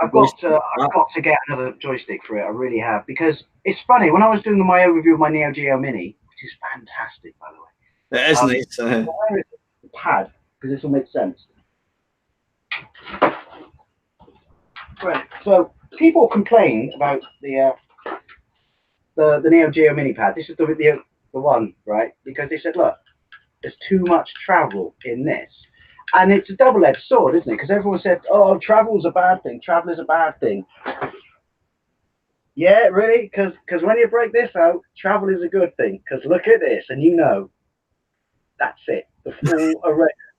I've got to get another joystick for it. I really have, because it's funny, when I was doing my overview of my Neo Geo Mini, which is fantastic, by the way. It is nice. Where is the pad? Because this will make sense. Right. So people complain about the Neo Geo Mini pad. This is the one, right? Because they said, look, there's too much travel in this. And it's a double-edged sword, isn't it? Because everyone said, oh, travel's a bad thing. Travel is a bad thing. Yeah, really? Because when you break this out, travel is a good thing. Because look at this, and that's it.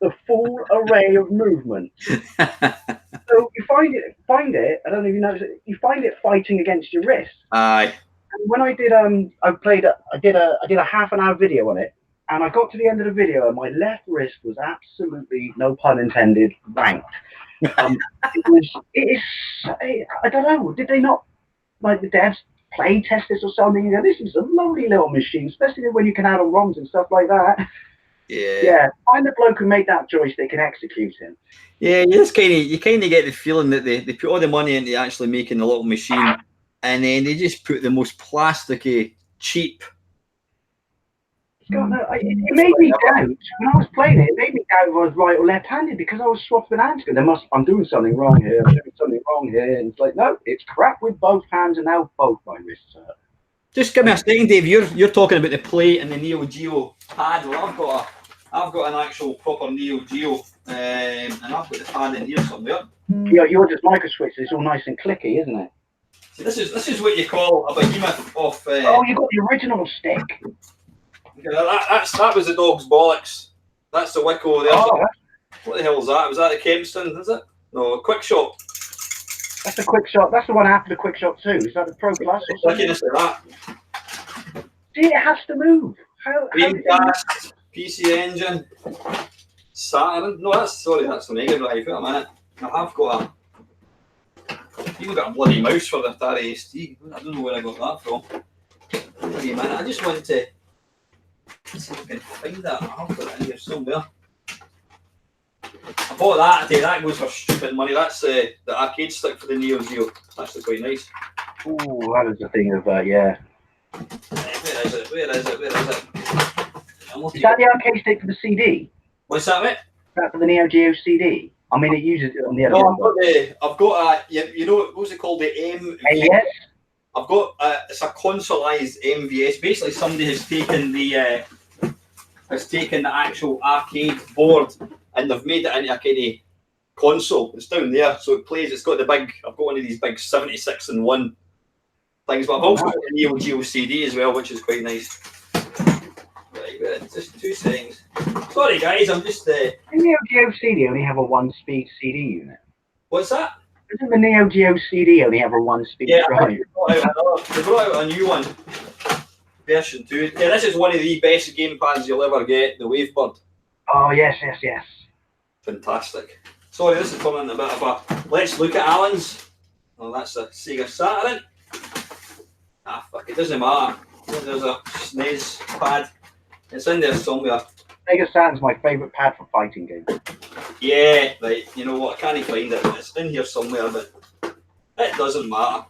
The full array of movement. So you find it. I don't know if you notice it. You find it fighting against your wrist. Aye. And when I did, I did a half an hour video on it, and I got to the end of the video, and my left wrist was absolutely, no pun intended, wanked. I don't know. Did they not, like the devs, play test this or something? You know, this is a lovely little machine, especially when you can add on ROMs and stuff like that. Yeah. Find the bloke who made that joystick and execute him. Yeah, you kind of get the feeling that they put all the money into actually making a little machine, and then they just put the most plasticky, cheap. It made me doubt when I was playing it. It made me doubt if I was right or left-handed, because I was swapping hands. I'm doing something wrong here. And it's like, no, it's crap with both hands, and now both my wrists hurt. Just give me a second, Dave. You're talking about the plate and the Neo Geo pad. Well, I've got an actual proper Neo Geo, and I've got the pad in here somewhere. Yeah, you're just micro switches. It's all nice and clicky, isn't it? So this is what you call a behemoth of. Oh, you got the original stick. That was the dog's bollocks. That's the Wico there. Oh, what the hell is that? Was that the Kempston? Is it? No, Quick Shot. That's the Quick Shot. That's the one after the Quick Shot 2. Is that the Pro Plus? That. See, it has to move. Dreamcast, PC Engine, Saturn. No, that's the Mega Drive. Wait a minute. I have got even got a bloody mouse for the Atari ST. I don't know where I got that from. Wait a minute. I just want to see if I can find that. I've got it in here somewhere. I bought that today. That goes for stupid money. That's the arcade stick for the Neo Geo. That's actually quite nice. Ooh, that is the thing of yeah. Where is it? Is that the arcade stick for the CD? What's that, mate? Is that for the Neo Geo CD? I mean, it uses it on the other one. I've got a, you know, what's it called? The MVS? I've got it's a consoleized MVS. Basically, somebody has taken the actual arcade board and they've made it into a kind of console. It's down there, so it plays. It's got the big. I've got one of these big 76-in-1 things, but I've also got a Neo Geo CD as well, which is quite nice. Right, just 2 seconds. Sorry, guys, I'm just. The Neo Geo CD only have a 1-speed CD unit. What's that? Doesn't the Neo Geo CD only have a 1-speed drive? They brought out a new one, version 2. Yeah, this is one of the best gamepads you'll ever get, the Wavebird. Oh yes. Fantastic. Sorry, this is coming in a bit of a. Let's look at Alan's. Oh, that's a Sega Saturn. Ah, fuck, it doesn't matter. There's a SNES pad. It's in there somewhere. Sega Saturn's my favourite pad for fighting games. Yeah, right. You know what? I can't find it. It's in here somewhere, but it doesn't matter.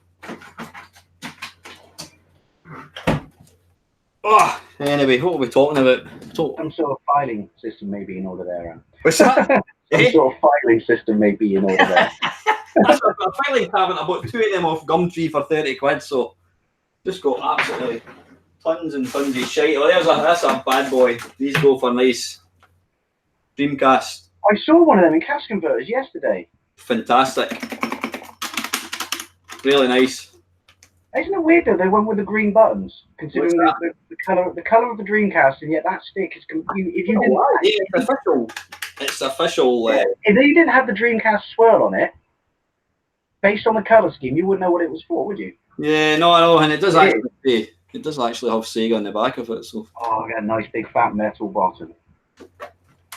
Oh, anyway, what are we talking about? Some sort of filing system may be in order there. What's that? Some sort of filing system may be in order there. That's a filing cabinet. I bought 2 of them off Gumtree for 30 quid, so just got absolutely tons and tons of shite. Oh, that's a bad boy. These go for nice Dreamcast. I saw one of them in cash converters yesterday. Fantastic. Really nice. Isn't it weird though? They went with the green buttons, considering the color of the Dreamcast, and yet that stick is. If you didn't, it's official. It's official. If you didn't have the Dreamcast swirl on it, based on the color scheme, you wouldn't know what it was for, would you? Yeah, no, I know, and it does actually have Sega on the back of it. So. Oh, I got a nice big fat metal bottom.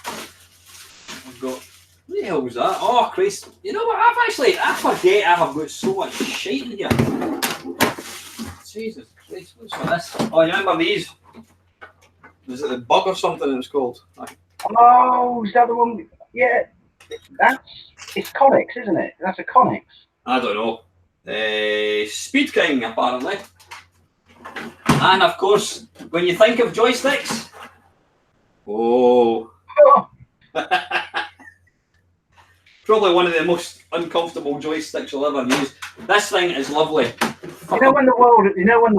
I've got. What the hell was that? Oh, Christ! You know what? I forget I've got so much shit in here. Jesus Christ! What's this? Oh, you remember these? Was it the Bug or something? It was called. Oh, is that the one? Yeah, it's Conics, isn't it? That's a Conics. I don't know. Speed King, apparently. And of course, when you think of joysticks, probably one of the most uncomfortable joysticks you'll ever use. This thing is lovely. You know when the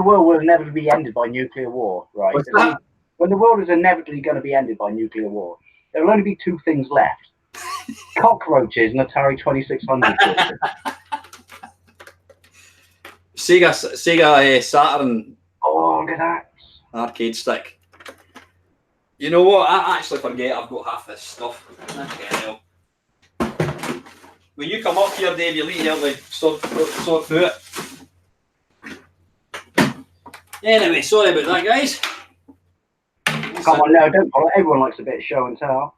world will inevitably be ended by nuclear war, right? What's that? When the world is inevitably going to be ended by nuclear war, there will only be 2 things left: cockroaches and Atari 2600. Sega Saturn. Oh, look at that arcade stick. You know what? I actually forget I've got half this stuff. Okay, when you come up here, Dave, you'll need to help me sort through it. Anyway, sorry about that, guys. Come on, no, don't bother. Everyone likes a bit of show and tell.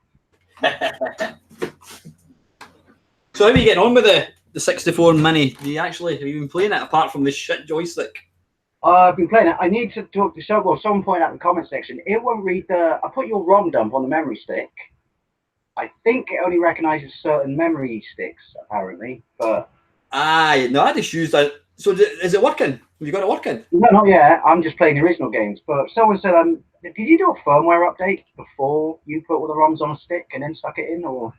So how are you getting on with the 64 Mini? Have you been playing it apart from this shit joystick? I've been playing it. I need to talk to someone point out in the comment section. It won't read I put your ROM dump on the memory stick. I think it only recognises certain memory sticks, apparently. But no, I just used that. So is it working? Have you got it working? No, not yet. I'm just playing the original games. But someone said, did you do a firmware update before you put all the ROMs on a stick and then stuck it in, or?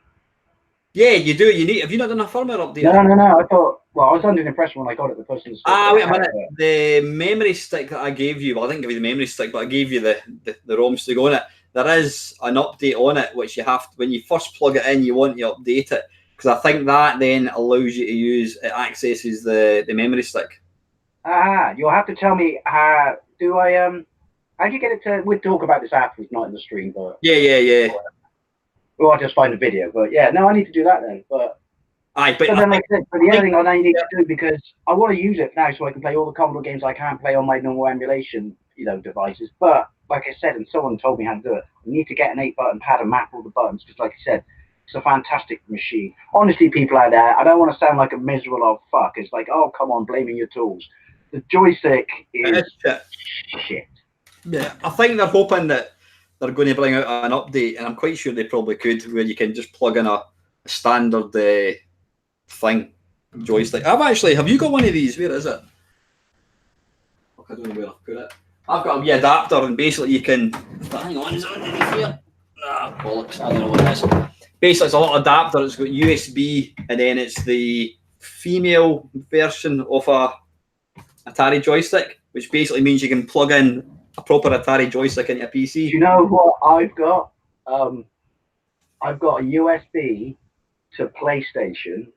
Yeah, you do. Have you not done a firmware update? No. I thought. Well, I was under the impression when I got it, the person. Wait a minute. The memory stick that I gave you. Well, I didn't give you the memory stick, but I gave you the ROMs to go in it. There is an update on it, which you have to, when you first plug it in, you want to update it, because I think that then allows you to accesses the memory stick. You'll have to tell me how do you get it to? We'll talk about this afterwards, not in the stream, but yeah. Well, I'll just find a video, but yeah, no, I need to do that then. But the other thing I need to do, because I want to use it now so I can play all the Commodore games I can't play on my normal emulation, devices. But like I said, and someone told me how to do it, I need to get an 8-button pad and map all the buttons, because like I said, it's a fantastic machine. Honestly, people out there, I don't want to sound like a miserable old fuck. It's like, oh, come on, blaming your tools. The joystick is shit. Yeah, I think they're hoping that they're going to bring out an update, and I'm quite sure they probably could, where you can just plug in a standard thing joystick. Have you got one of these? Where is it? I don't know where I've put it. I've got a wee adapter, and basically you can. Hang on, is it underneath here? Bollocks! I don't know what it is. Basically, it's a little adapter. It's got USB, and then it's the female version of a Atari joystick, which basically means you can plug in a proper Atari joystick into a PC. Do you know what I've got? I've got a USB to PlayStation,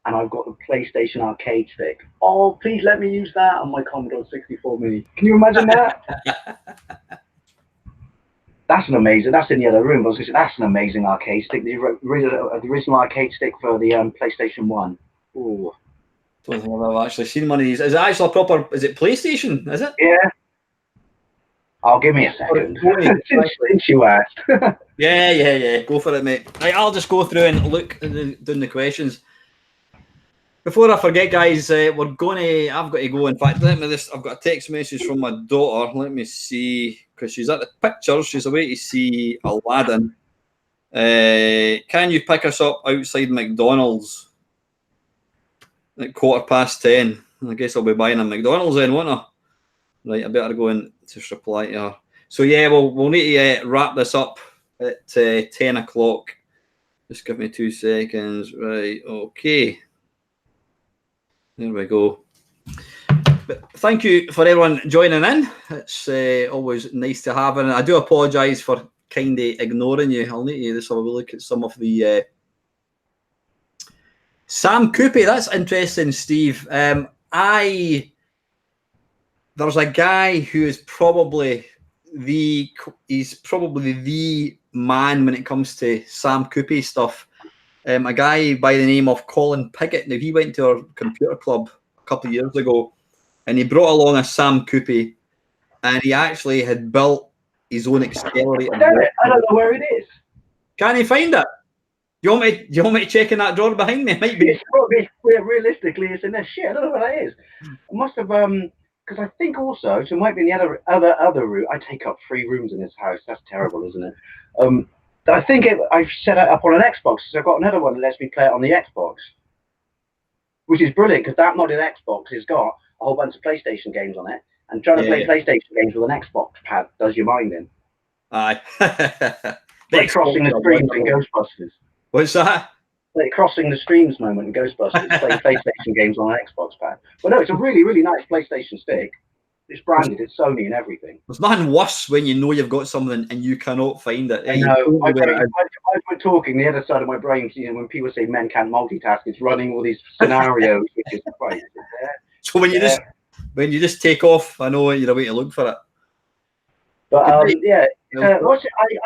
and I've got the PlayStation arcade stick. Oh, please let me use that on my Commodore 64 Mini. Can you imagine that? That's amazing. That's in the other room. I was going to say, that's an amazing arcade stick. The original arcade stick for the PlayStation 1. Ooh. I don't think I've actually seen one of these. Is it actually a proper? Is it PlayStation? Is it? Yeah. Oh, give me a second. Since you asked. Yeah. Go for it, mate. Right, I'll just go through and look down the questions. Before I forget, guys, I've got to go. In fact, I've got a text message from my daughter. Let me see, because she's at the pictures. She's away to see Aladdin. Can you pick us up outside McDonald's at 10:15? I guess I'll be buying a McDonald's then, won't I? Right, I better go and just reply to her. So yeah, we'll need to wrap this up at 10 o'clock. Just give me 2 seconds. Right, okay. There we go. But thank you for everyone joining in. It's always nice to have, and I do apologise for kind of ignoring you. I'll need to just have a look at some of the Sam Coopey. That's interesting, Steve. There's a guy who is probably the man when it comes to Sam Coopey stuff. A guy by the name of Colin Piggott. Now, he went to our computer club a couple of years ago, and he brought along a Sam Coopey, and he actually had built his own accelerator. I don't know where it is. Can you find it? Do you want me to check in that drawer behind me? It might be. It's probably, realistically, it's in there. Shit, I don't know where that is. I must have because I think also, so it might be in the other route. I take up 3 rooms in this house. That's terrible, isn't it? I think I've set it up on an Xbox, so I've got another one that lets me play it on the Xbox, which is brilliant because that modded Xbox has got a whole bunch of PlayStation games on it, and trying to play PlayStation games with an Xbox pad does your mind in. Aye. Like crossing the streams in Ghostbusters. What's that? Like crossing the streams moment in Ghostbusters, playing PlayStation games on an Xbox pad. But no, it's a really, really nice PlayStation stick. It's branded, it's Sony and everything. There's nothing worse when you know you've got something and you cannot find it. I know. As we're talking, the other side of my brain, when people say men can't multitask, it's running all these scenarios, which is quite. So when you just take off, I know you're away to look for it. But I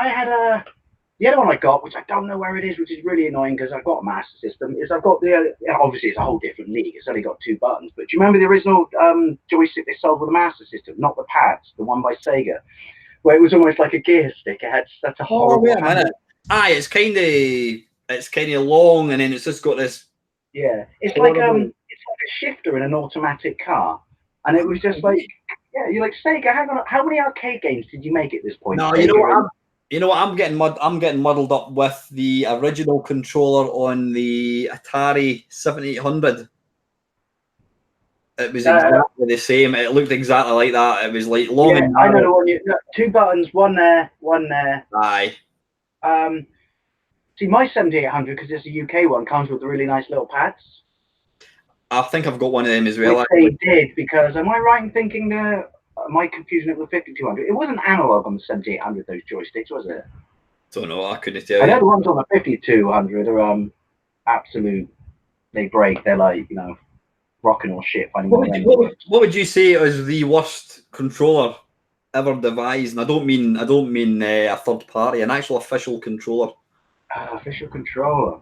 had the other one I got, which I don't know where it is, which is really annoying because I've got a Master System. Is I've got obviously it's a whole different league. It's only got 2 buttons. But do you remember the original joystick they sold with the Master System, not the pads, the one by Sega, where it was almost like a gear stick? It had such a horrible. Wait a minute. Aye, it's kind of long, and then it's just got this. Yeah, it's like a shifter in an automatic car, and it was just like, yeah, you're like Sega. Hang on, how many arcade games did you make at this point? No, you know what? I'm getting muddled up with the original controller on the Atari 7800. It was exactly the same. It looked exactly like that. It was like long. Yeah, I know the one. 2 buttons, one there, one there. Aye. See, my 7800, because it's a UK one, comes with the really nice little pads. I think I've got one of them as well. They did, because am I right in thinking am I confusing it with 5200? It wasn't analog on the 7800, those joysticks, was it? Don't know. I couldn't tell you. I know the ones on the 5200 are absolute. They break. They're like, rocking or shit. What would you say is the worst controller ever devised? And I don't mean a third party, an actual official controller. Official controller.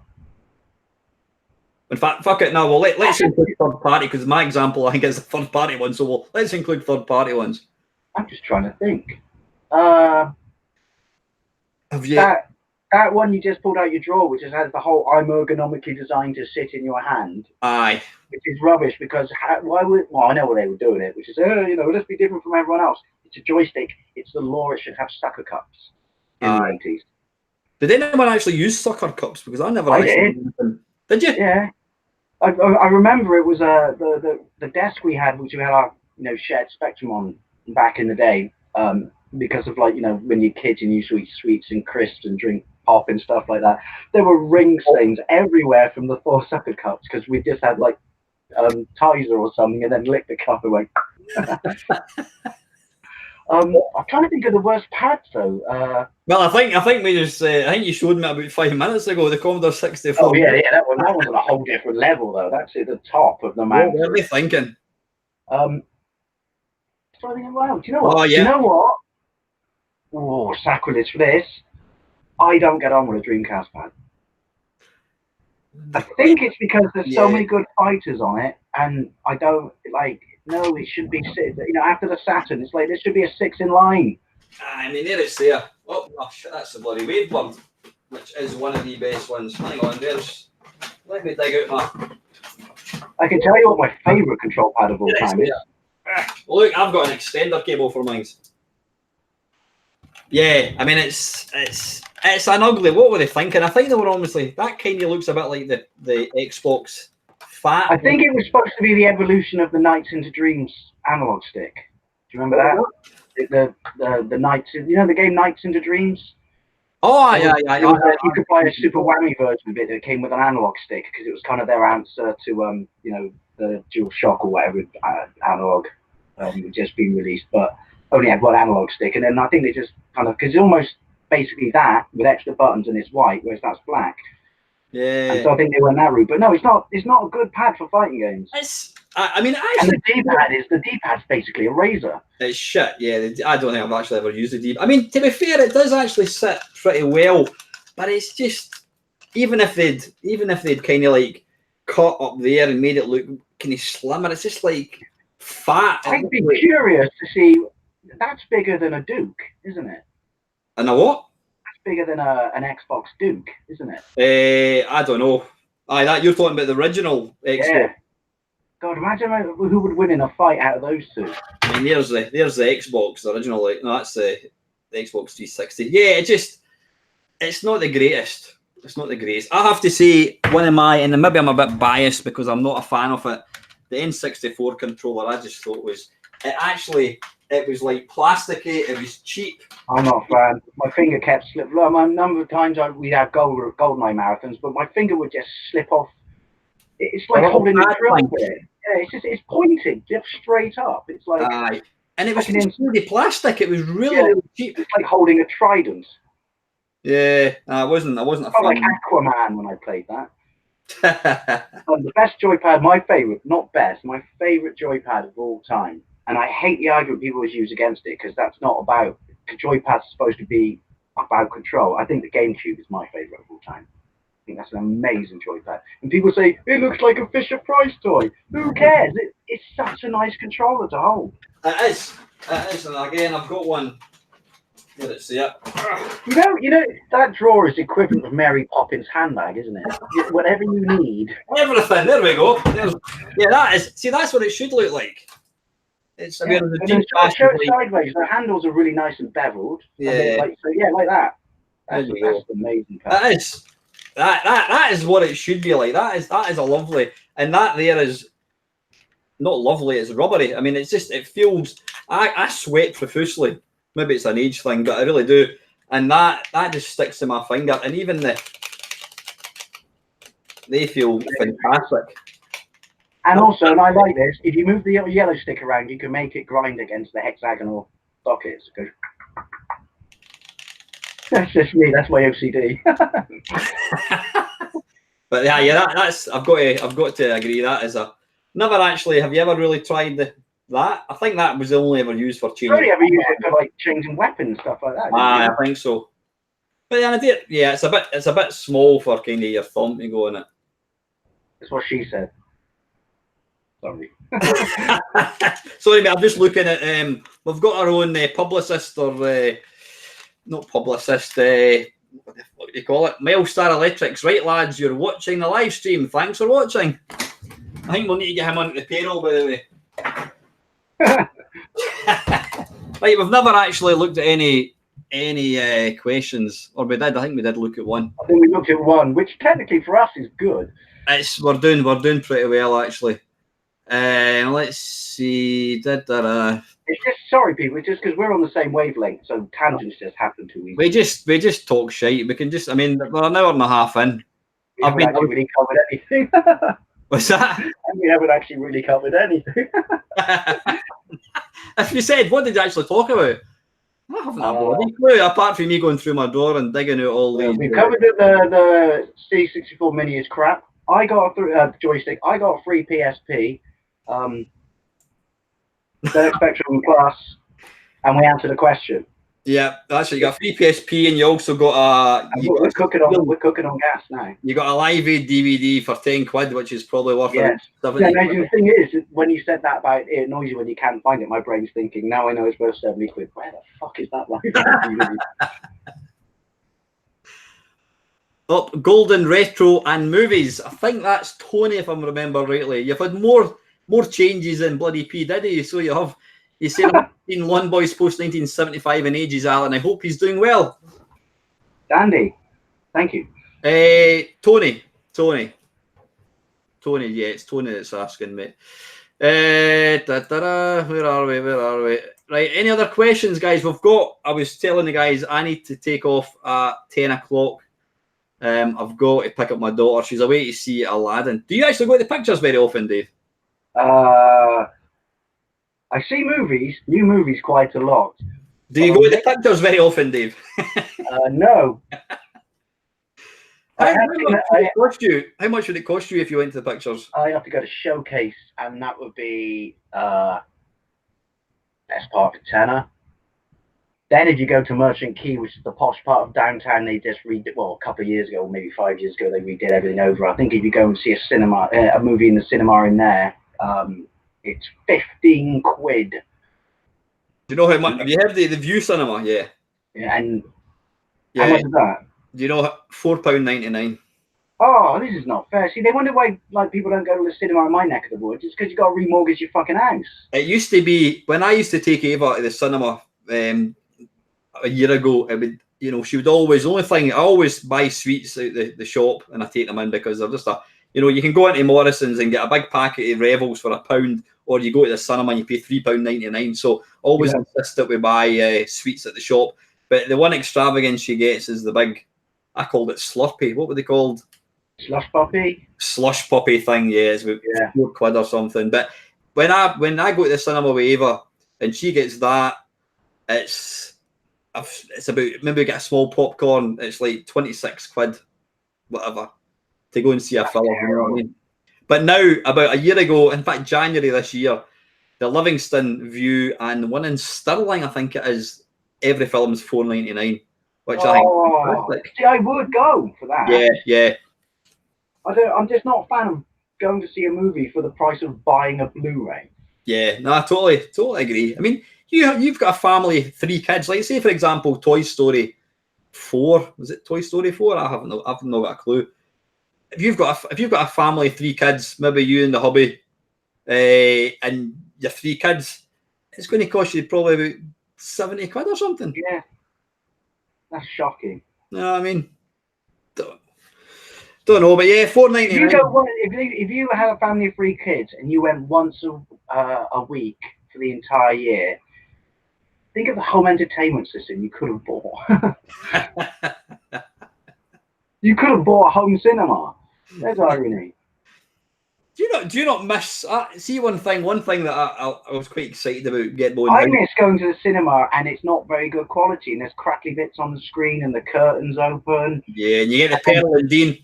In fact, fuck it now. Well, let's include third party because my example, I think, is a third party one. So let's include third party ones. I'm just trying to think. Have you that one you just pulled out your drawer, which has the whole I'm ergonomically designed to sit in your hand? Aye. Which is rubbish because I know what they were doing it, which is let's be different from everyone else. It's a joystick. It's the law. It should have sucker cups in the 80s. Did anyone actually use sucker cups? Because I never. Did you? Yeah. I remember it was the desk we had, which we had our shared Spectrum on back in the day, because of when you're kids and you eat sweets and crisps and drink pop and stuff like that. There were ring stains everywhere from the 4 sucker cups because we just had Tizer or something and then licked the cup and went. I'm trying to think of the worst pads though. Well, I think we just. I think you showed me about 5 minutes ago the Commodore 64. Oh yeah, that was on a whole different level though. That's at the top of the mountain. What were they thinking? Do you know what? Oh, yeah. Do you know what? Oh, sacrilege for this. I don't get on with a Dreamcast pad. I think it's because there's so many good fighters on it, and I don't like. No, it should be after the Saturn. It's like there should be a 6 in line. I mean, there it's there. Oh, Oh shit, that's the bloody Wavebird, which is one of the best ones. Hang on, let me dig out my... I can tell you what my favourite control pad of all time is. Look, I've got an extender cable for mine. Yeah, I mean it's an ugly. What were they thinking? I think they were honestly that kind of looks a bit like the Xbox Fat. I think it was supposed to be the evolution of the Nights into Dreams analog stick. Do you remember that? The Nights, you know, the game Nights into Dreams. Oh yeah. You could buy a Super Whammy version of it that came with an analog stick because it was kind of their answer to you know, the Dual Shock or whatever analog just been released, but only had one analog stick. And then I think they just kind of, because it's almost basically that with extra buttons and it's white, whereas that's black. Yeah. And so I think they went that route, but no, it's not a good pad for fighting games. I mean, actually, and the D-pad's basically a razor. It's shit. Yeah, I don't think I've actually ever used the D-pad. I mean, to be fair, it does actually sit pretty well, but it's just even if they'd kind of like cut up there and made it look kind of slimmer, it's just like fat. I'd be curious to see. That's bigger than a Duke, isn't it? And a what? That's bigger than an Xbox Duke, isn't it? I don't know. That you're talking about the original Xbox. Yeah. God, imagine who would win in a fight out of those two. I mean, there's the Xbox, the original. Like, no, that's the Xbox 360. Yeah, it's not the greatest. It's not the greatest. I have to say, one of my, and maybe I'm a bit biased because I'm not a fan of it. The N64 controller, I just thought it was like plasticky. It was cheap. I'm not a fan. My finger kept slipping. A number of times we'd have GoldenEye marathons, but my finger would just slip off. It's like holding a drill bit. Yeah, it's pointed just straight up. It's like, and it was really plastic. It was really cheap. It's like holding a trident. Yeah, I wasn't a fan. Like Aquaman when I played that. The best joypad, my favorite, not best, my favorite joypad of all time. And I hate the argument people always use against it because that's not about. The joypad's supposed to be about control. I think the GameCube is my favorite of all time. I think that's an amazing joypad. And people say, it looks like a Fisher-Price toy. Who cares? It's such a nice controller to hold. It is. And again, I've got one. Let's see it. You know, that drawer is equivalent of Mary Poppins' handbag, isn't it? Whatever you need. Everything. There we go. That is. See, that's what it should look like. It's. I mean, show it sideways. The handles are really nice and beveled. Yeah. Like that. That's amazing. That is. That is what it should be like. That is a lovely, and that there is not lovely. It's rubbery. I mean, it's just it feels. I sweat profusely. Maybe it's an age thing, but I really do. And that just sticks to my finger. And even they feel fantastic. And also, and I like this, if you move the yellow stick around, you can make it grind against the hexagonal sockets. That's just me. That's my OCD. But yeah, that's I've got to agree. That is never actually. Have you ever really tried that? I think that was only ever used for changing. Really ever used it for like changing weapons and stuff like that? I think so. But yeah, it's a bit small for kind of your thumb to go in it. That's what she said. Sorry. Sorry, mate. I'm just looking at. We've got our own publicist or not publicist. What do you call it? Mamemeister Electrics. Right, lads, you're watching the live stream. Thanks for watching. I think we'll need to get him onto the payroll, by the way. Right, we've never actually looked at any questions, or we did. I think we did look at one. I think we looked at one, which technically for us is good. We're doing pretty well actually. Let's see. It's just sorry, people. It's just because we're on the same wavelength, so tangents just happen too easy. We just talk shite. We can just. I mean, we're an hour and a half in. We haven't actually really covered anything. What's that? We haven't actually really covered anything. If you said, what did you actually talk about? I haven't a bloody clue, apart from me going through my drawer and digging out all these. We covered the C64 Mini is crap. I got a joystick. I got a free PSP. ZX Spectrum Plus, and we answered a question. Yeah, that's right. You got a free PSP, and you also got we're cooking on gas now. You got a Live Aid DVD for £10, which is probably worth it. The amazing thing is, when you said that about it annoys you when you can't find it, my brain's thinking, now I know it's worth £70. Where the fuck is that Live Aid DVD? Up Golden Retro and Movies. I think that's Tony, if I remember rightly. You've had more changes than bloody P. Diddy. So you have. He said, I've seen Lawn Boys post 1975 in ages, Alan. I hope he's doing well. Dandy. Thank you. Tony, yeah, it's Tony that's asking me. Where are we? Right, any other questions, guys? I was telling the guys I need to take off at 10 o'clock. I've got to pick up my daughter. She's away to see Aladdin. Do you actually go to the pictures very often, Dave? I see new movies quite a lot. Do you go to the pictures very often, Dave? No. How much would it cost you if you went to the pictures? I have to go to Showcase, and that would be best part of tenner. Then if you go to Merchant Quay, which is the posh part of downtown, they just redid. Well, a couple of years ago, maybe 5 years ago, they redid everything over. I think if you go and see a movie in the cinema in there, it's 15 quid. Do you know how much? Have you heard the View Cinema? Yeah. Yeah, and how much is that? Do you know £4.99? Oh, this is not fair. See, they wonder why people don't go to the cinema in my neck of the woods. It's because you got to remortgage your fucking house. It used to be when I used to take Ava to the cinema a year ago. It would, she would always. The only thing I always buy sweets out the shop and I take them in because they're just you can go into Morrison's and get a big packet of Revels for £1, or you go to the cinema and you pay £3.99. So always insist that we buy sweets at the shop. But the one extravagance she gets is the big. I called it Slurpee. What were they called? Slush puppy. Slush puppy thing, yeah. It's about £4 or something. But when I go to the cinema with Ava and she gets that, it's about, maybe get a small popcorn. It's like 26 quid, whatever, to go and see a film. You know what I mean? But now, about a year ago, in fact January this year, the Livingston View and one in Stirling, I think it is, every film's £4.99. Which I think see, I would go for that. Yeah. I'm just not a fan of going to see a movie for the price of buying a Blu-ray. Yeah, no, I totally agree. I mean, you've got a family, 3 kids. Like, say for example, Toy Story 4. Was it Toy Story 4? I've not got a clue. If you've got a family, 3 kids, maybe you and the hubby, and your 3 kids, it's going to cost you probably about 70 quid or something. Yeah. That's shocking. No, I mean, don't know, but yeah, £4.99. If you had a family of 3 kids and you went once a week for the entire year, think of the home entertainment system you could have bought. You could have bought a home cinema. There's irony. Do you not miss? See, one thing that I was quite excited about getting going. I miss going to the cinema and it's not very good quality and there's crackly bits on the screen and the curtains open. Yeah, and you get the Pearl and Dean.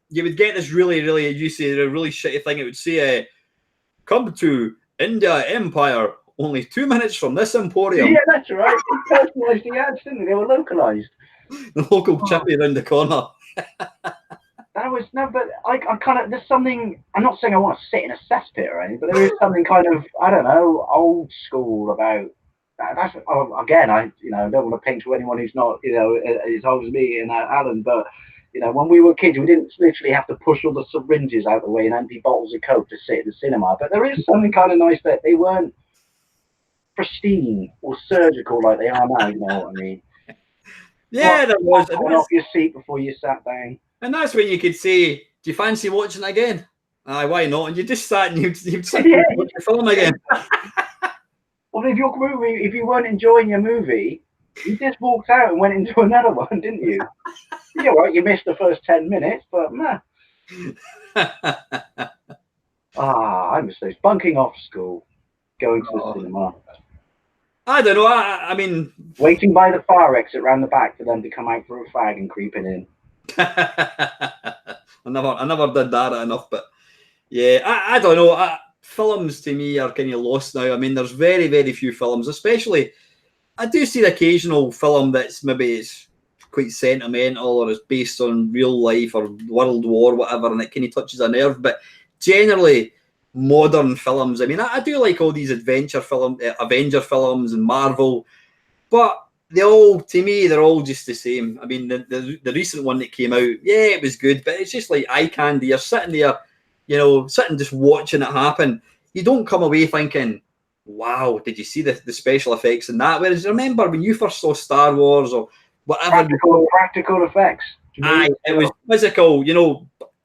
You would get this really, you see a really shitty thing. It would say, "Come to India Empire. Only 2 minutes from this emporium." Yeah, that's right. They personalised the ads, didn't they? They were localised. The local chippy around the corner. That was but I kind of, there's something. I'm not saying I want to sit in a cesspit or anything, but there is something kind of, I don't know, old school about that. That's again, I don't want to paint to anyone who's not as old as me and Alan, but when we were kids, we didn't literally have to push all the syringes out the way and empty bottles of Coke to sit in the cinema. But there is something kind of nice that they weren't pristine or surgical like they are now. You know what I mean? Yeah, there was. Off your seat before you sat down. And that's when you could say, "Do you fancy watching it again?" Aye, why not? And you just sat and you'd sit and watch the film again. Well, if you weren't enjoying your movie, you just walked out and went into another one, didn't you? You're right. You missed the first 10 minutes, but nah. I miss those bunking off school, going to the cinema. I don't know. I mean, waiting by the fire exit around the back for them to come out for a fag and creeping in. I never did that enough, but yeah, I don't know. Films to me are kind of lost now. I mean, there's very, very few films, especially. I do see the occasional film that's maybe it's quite sentimental or is based on real life or World War, whatever, and it kind of touches a nerve. But generally, modern films. I mean, I do like all these Avenger films and Marvel. But to me, they're all just the same. I mean, the recent one that came out, yeah, it was good, but it's just like eye candy. You're sitting there, sitting just watching it happen. You don't come away thinking, wow, did you see the special effects in that? Whereas remember when you first saw Star Wars or whatever. Practical effects. Aye, it was physical,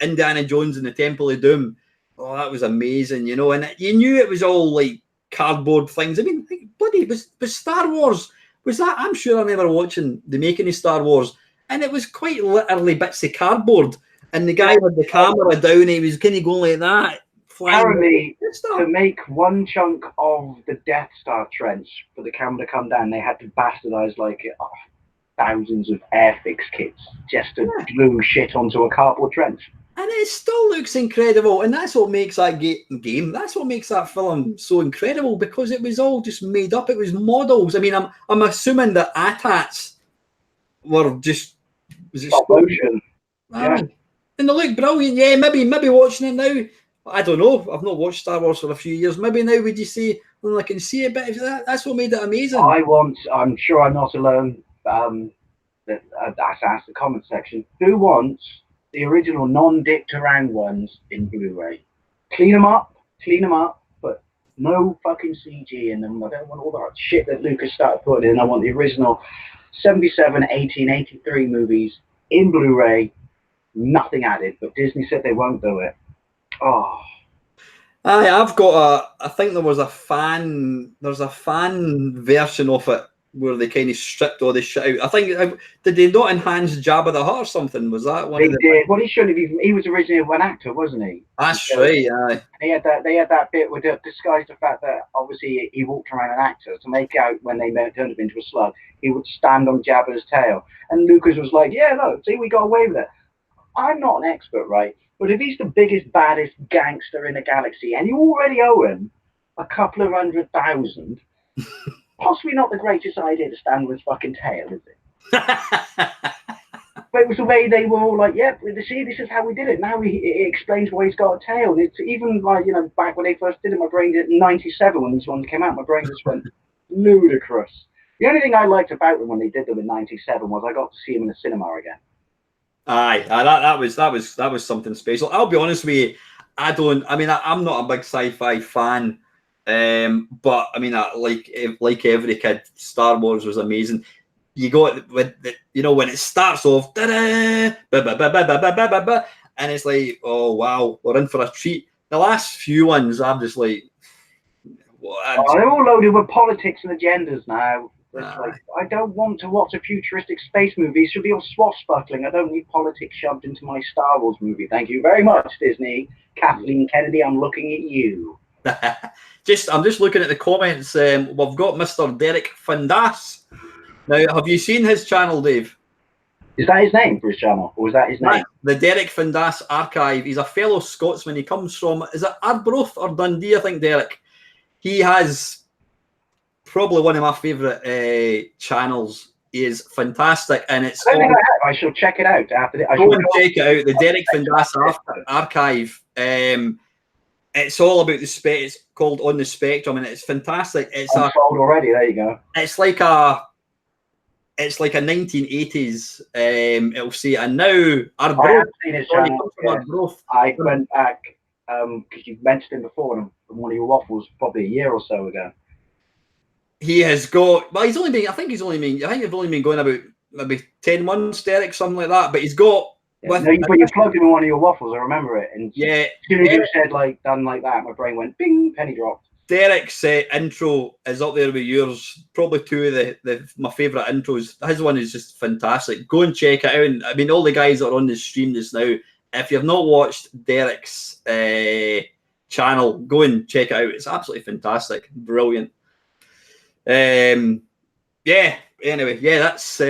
Indiana Jones and the Temple of Doom. Oh, that was amazing, and you knew it was all like cardboard things. I mean, bloody, was Star Wars, was that? I'm sure I remember watching the making of Star Wars, and it was quite literally bits of cardboard. And the guy with the camera down, he was kind of going like that. Apparently, to make one chunk of the Death Star trench for the camera to come down, they had to bastardize thousands of Airfix kits just to glue shit onto a cardboard trench. And it still looks incredible, and that's what makes that game. That's what makes that film so incredible, because it was all just made up. It was models. I mean, I'm assuming that ATATs were just stop motion. Yeah, and they look brilliant. Yeah, maybe watching it now. I don't know. I've not watched Star Wars for a few years. Maybe now would you say, well, I can see a bit of that. That's what made it amazing. I'm sure I'm not alone. That's asked the comment section. Who wants the original non-dicked around ones in Blu-ray? Clean them up, but no fucking CG in them. I don't want all that shit that Lucas started putting in. I want the original 77, 1883 movies in Blu-ray, nothing added. But Disney said they won't do it. Oh. I've got I think there's a fan version of it where they kind of stripped all this shit out. I think, did they not enhance Jabba the Hutt or something? Was that one? They did. Well, he shouldn't have even. He was originally an actor, wasn't he? That's right. Aye. They had that bit where they disguised the fact that obviously he walked around an actor to make out when they turned him into a slug. He would stand on Jabba's tail, and Lucas was like, "Yeah, look, see, we got away with it." I'm not an expert, right? But if he's the biggest, baddest gangster in the galaxy, and you already owe him a couple of 100,000. Possibly not the greatest idea to stand with his fucking tail, is it? But it was the way they were all like, "Yep, see, this is how we did it." Now it explains why he's got a tail. It's even like, back when they first did it, my brain did 97 when this one came out. My brain just went ludicrous. The only thing I liked about them when they did them in 97 was I got to see them in the cinema again. Aye, that was something special. I'll be honest with you, I'm not a big sci-fi fan. But I mean, like every kid, Star Wars was amazing. You got when it starts off, and it's like, oh wow, we're in for a treat. The last few ones, I'm just like, they're all loaded with politics and agendas now. Like, I don't want to watch a futuristic space movie. It should be all swashbuckling. I don't need politics shoved into my Star Wars movie. Thank you very much, Disney. Kathleen Kennedy, I'm looking at you. I'm just looking at the comments. We've got Mr. Derek Fundas. Now, have you seen his channel, Dave? Is that his name for his channel, or is that his name? The Derek Fundas Archive. He's a fellow Scotsman. He comes from, is it Arbroath or Dundee, I think, Derek? He has probably one of my favourite channels. He is fantastic, and it's. I shall check it out after. Go and check it out. The Derek Fundas Archive. It's all about the it's called On the Spectrum, and it's fantastic. It's already. There you go. It's like a 1980s. It'll say, and now I have seen his channel. I went back because you've mentioned him before in one of your waffles probably a year or so ago. He has got. Well, he's only been. I think they've only been going about maybe 10 months, Derek, something like that. But he's got. Yeah, but you plugged him in one of your waffles. I remember it. And yeah, as soon as you said done like that, my brain went bing, penny dropped. Derek's intro is up there with yours. Probably two of my favourite intros. His one is just fantastic. Go and check it out. And, I mean, all the guys that are on the stream just now, if you've not watched Derek's channel, go and check it out. It's absolutely fantastic. Brilliant. Anyway, that's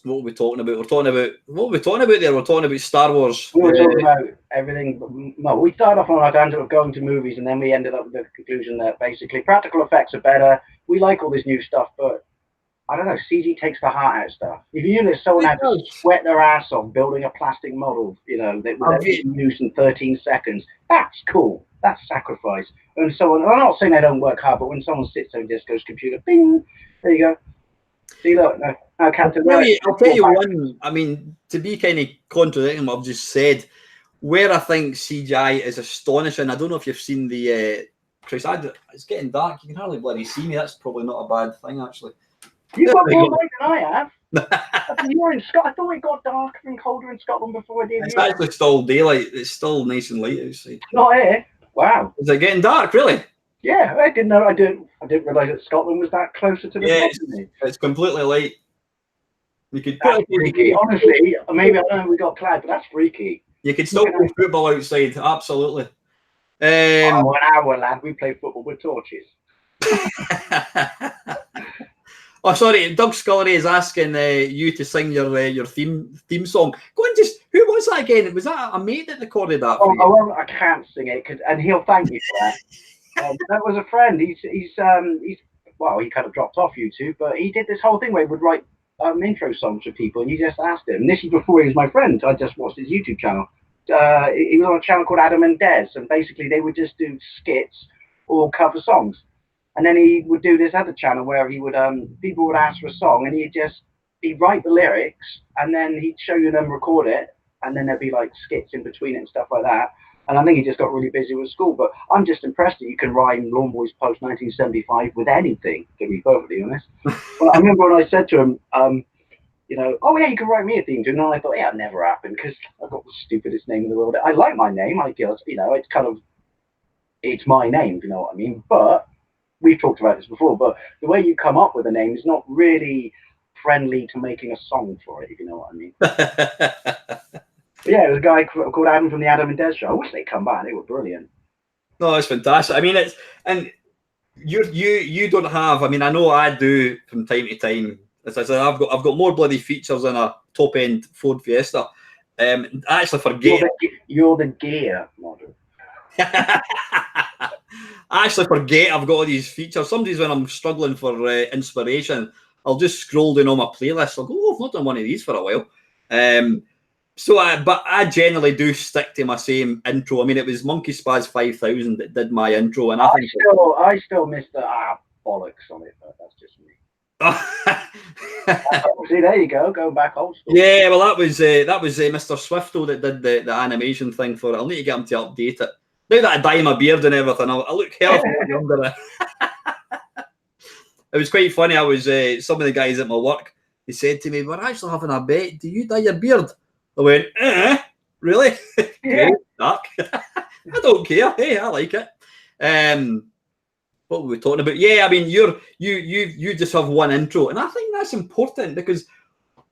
what we're talking about. What were we talking about there? We're talking about Star Wars. We were talking about everything. No, we started off on our tangent of going to movies, and then we ended up with the conclusion that basically practical effects are better. We like all this new stuff, but I don't know, CG takes the heart out of stuff. If you knew that someone had to sweat their ass off building a plastic model, you know, that with everything used in 13 seconds, that's cool. That's sacrifice. And someone, I'm not saying they don't work hard, but when someone sits there and just goes computer, bing, there you go. See, look, no, Captain America. I'll tell you one, I mean, to be kind of contradicting what I've just said, where I think CGI is astonishing, I don't know if you've seen the, Chris, it's getting dark, you can hardly bloody see me, that's probably not a bad thing, actually. You've got more light than I have. You're in Scotland. I thought it got darker and colder in Scotland before it did. It's actually still daylight. It's still nice and light outside. Not here. Wow. Is it getting dark? Really? Yeah, I didn't know. I didn't realise that Scotland was that closer to the top. It's completely light. You could freaky. Honestly, maybe I don't know we got cloud, but that's freaky. You could still play football outside. Absolutely. An hour, lad. We play football with torches. Oh, sorry, Doug Scullery is asking you to sing your theme song. Go and who was that again? Was that a mate that recorded that? Oh, I can't sing it, and he'll thank me for that. That was a friend. He's well, he kind of dropped off YouTube, but he did this whole thing where he would write intro songs for people, and you just asked him. And this is before he was my friend. I just watched his YouTube channel. He was on a channel called Adam and Des, and basically they would just do skits or cover songs. And then he would do this other channel where he would people would ask for a song, and he'd write the lyrics, and then he'd show you them record it, and then there'd be like skits in between it and stuff like that. And I think he just got really busy with school. But I'm just impressed that you can rhyme Lawn Boys Post 1975 with anything, to be perfectly honest. Well, I remember when I said to him, you know, oh yeah, you can write me a theme tune. And I thought, yeah, it'd never happen because I've got the stupidest name in the world. I like my name. I guess, you know, it's my name, if you know what I mean. But we've talked about this before, but the way you come up with a name is not really friendly to making a song for it, if you know what I mean. Yeah, it was a guy called Adam from the Adam and Des show. I wish they'd come back. They were brilliant. No, it's fantastic. I mean, you don't have. I mean, I know I do from time to time. As I said, I've got more bloody features than a top end Ford Fiesta. I actually forget. You're the gear model. I actually forget I've got all these features. Sometimes when I'm struggling for inspiration, I'll just scroll down all my playlists. I'll go, oh, I've not done one of these for a while. But I generally do stick to my same intro. I mean, it was Monkey Spaz 5000 that did my intro, and I still miss the bollocks on it, but that's just me. See, there you go, going back old school. Yeah, well, that was Mr. Swifto that did the animation thing for it. I'll need to get him to update it. Now that I dye my beard and everything, I look hell of a lot younger. It was quite funny. I was some of the guys at my work. They said to me, "We're actually having a bet. Do you dye your beard?" I went, really? Yeah. Dark. I don't care. Hey, I like it. What were we talking about? Yeah, I mean, you just have one intro, and I think that's important because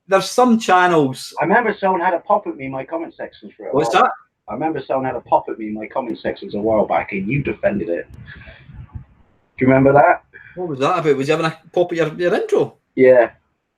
there's some channels. I remember someone had a pop at me in my comment sections for a while. What's that? I remember someone had a pop at me in my comment sections a while back, and you defended it. Do you remember that? What was that about? Was you having a pop at your intro? Yeah.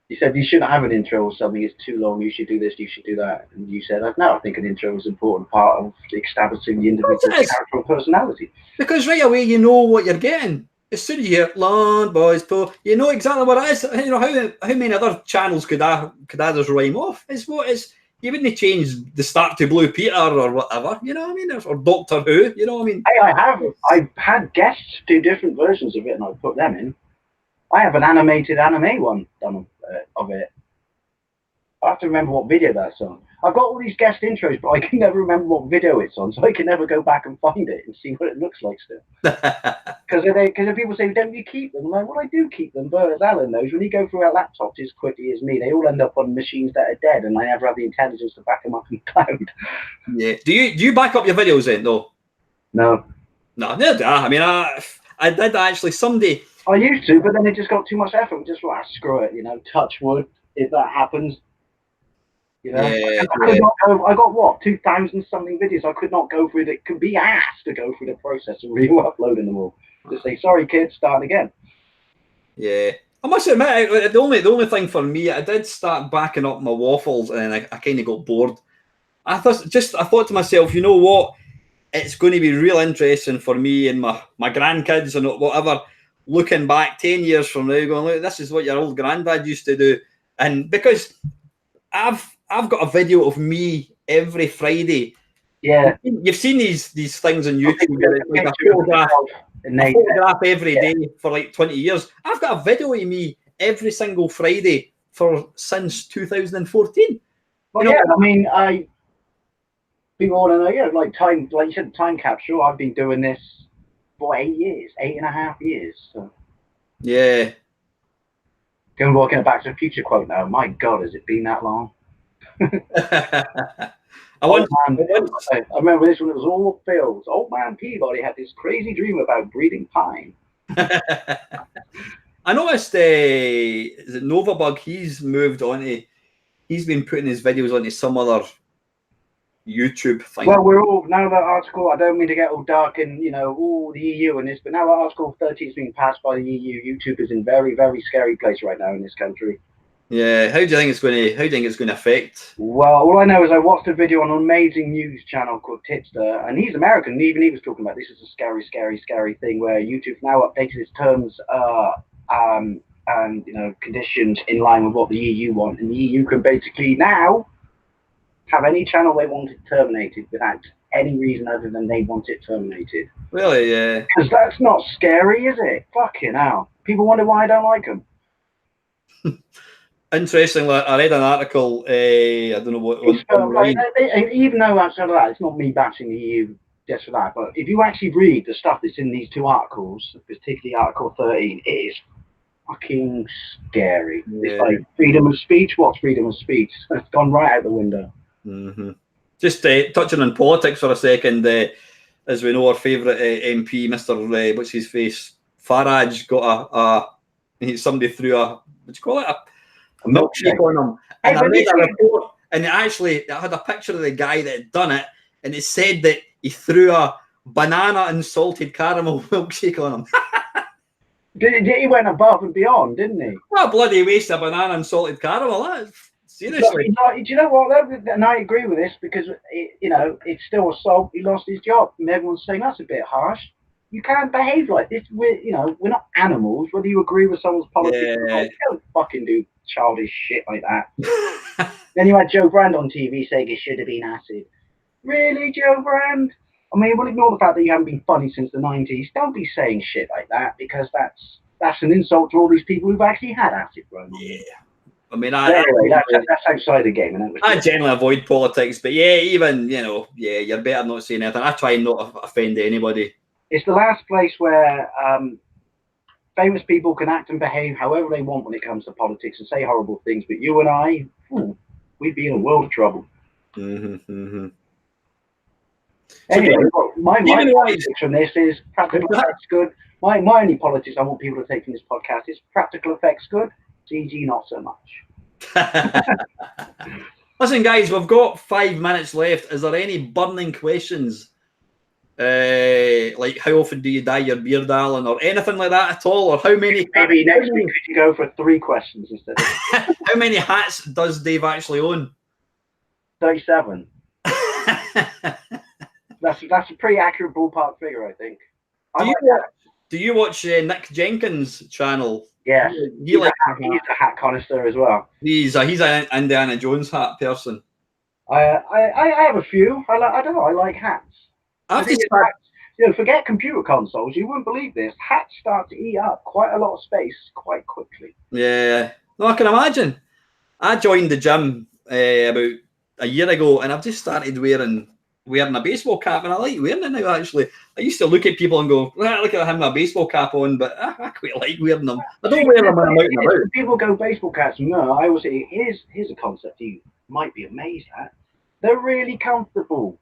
You said you shouldn't have an intro or something. It's too long. You should do this. You should do that. And you said, no, I think an intro is an important part of establishing the individual's character and personality. Because right away you know what you're getting. As soon as you hear "Lawn Boys Po," you know exactly what it is. You know how many other channels could I just rhyme off? You wouldn't change the start to Blue Peter or whatever. You know what I mean? Or Doctor Who. You know what I mean? Hey, I've had guests do different versions of it, and I've put them in. I have an animated anime one done of it. I have to remember what video that's on. I've got all these guest intros, but I can never remember what video it's on, so I can never go back and find it and see what it looks like still. Because if people say, don't you keep them? I'm like, well, I do keep them, but as Alan knows, when you go through our laptops as quickly as me, they all end up on machines that are dead, and I never have the intelligence to back them up in the cloud. Yeah. Do you back up your videos then, though? No. No, neither do I. I mean, I did actually someday. I used to, but then it just got too much effort. Just screw it, you know, touch wood if that happens. You know, yeah, I got what 2,000 something videos. I could not go through it. Could be asked to go through the process of re-uploading them all. Just say sorry, kids, start again. Yeah, I must admit, the only thing for me, I did start backing up my waffles, and I kind of got bored. I thought to myself, you know what? It's going to be real interesting for me and my grandkids and whatever. looking back 10 years from now, going, look, this is what your old granddad used to do. And because I've got a video of me every Friday. Yeah. You've seen these things on YouTube where it's like a photograph every day for like 20 years. I've got a video of me every single Friday since 2014. Well, you know, yeah, I mean, people want to know, yeah, like you said, time capsule. I've been doing this for 8 years, 8.5 years. So. Yeah. Going walking back to the future quote now. My God, has it been that long? I remember this when it was all fields. Old man Peabody had this crazy dream about breeding pine. I noticed, is it Novabug? He's moved on to. He's been putting his videos onto some other YouTube thing. Well, we're all now that article. I don't mean to get all dark and the EU and this, but now that Article 30 has been passed by the EU, YouTube is in very, very scary place right now in this country. Yeah, how do you think it's going to affect? Well, all I know is I watched a video on an amazing news channel called Tipster, and he's American. And even he was talking about this is a scary, scary, scary thing where YouTube's now updated its terms and conditions in line with what the EU want, and the EU can basically now have any channel they want it terminated without any reason other than they want it terminated. Really? Yeah. Because that's not scary, is it? Fucking hell. People wonder why I don't like them. Interestingly, I read an article. I don't know what. Even though outside of that, it's not me bashing the EU just for that. But if you actually read the stuff that's in these two articles, particularly Article 13, it is fucking scary. Yeah. It's like freedom of speech. What's freedom of speech? It's gone right out the window. Mm-hmm. Just touching on politics for a second. As we know, our favourite MP, Mr. What's his face, Farage, got somebody threw a what do you call it? A milkshake on him, and I read a report, and it had a picture of the guy that had done it, and it said that he threw a banana and salted caramel milkshake on him. He went above and beyond, didn't he? What a bloody waste of banana and salted caramel. Seriously. Do you know what? And I agree with this because it's still assault. He lost his job, and everyone's saying that's a bit harsh. You can't behave like this. We're not animals. Whether you agree with someone's politics, or not, you don't fucking do childish shit like that. Then you had Joe Brand on TV saying it should have been acid. Really, Joe Brand? I mean, we'll ignore the fact that you haven't been funny since the 90s. Don't be saying shit like that because that's an insult to all these people who've actually had acid run. Yeah. I mean, anyway, that's outside the game. And I generally avoid politics, but yeah, even you're better not saying anything. I try not to offend anybody. It's the last place where famous people can act and behave however they want when it comes to politics and say horrible things. But you and I, we'd be in a world of trouble. Mm-hmm, mm-hmm. Anyway, my politics from this is practical effects good. My only politics I want people to take from this podcast is practical effects good. CG not so much. Listen, guys, we've got 5 minutes left. Is there any burning questions? Like how often do you dye your beard, Alan, or anything like that at all? Or how many? Maybe next week could you go for 3 questions instead of how many hats does Dave actually own? 37. That's a pretty accurate ballpark figure, I think. Do you watch Nick Jenkins' channel? Yeah, he's a hat connoisseur as well. He's an Indiana Jones hat person. I have a few. I don't know. I like hats. Forget computer consoles. You wouldn't believe this. Hats start to eat up quite a lot of space quite quickly. Yeah, no, I can imagine. I joined the gym about a year ago, and I've just started wearing a baseball cap, and I like wearing it now. Actually, I used to look at people and go, "Look at him with a baseball cap on," but I quite like wearing them. I don't wear them when I'm out and about. People go baseball caps. No, I always say, here's a concept you might be amazed at. They're really comfortable.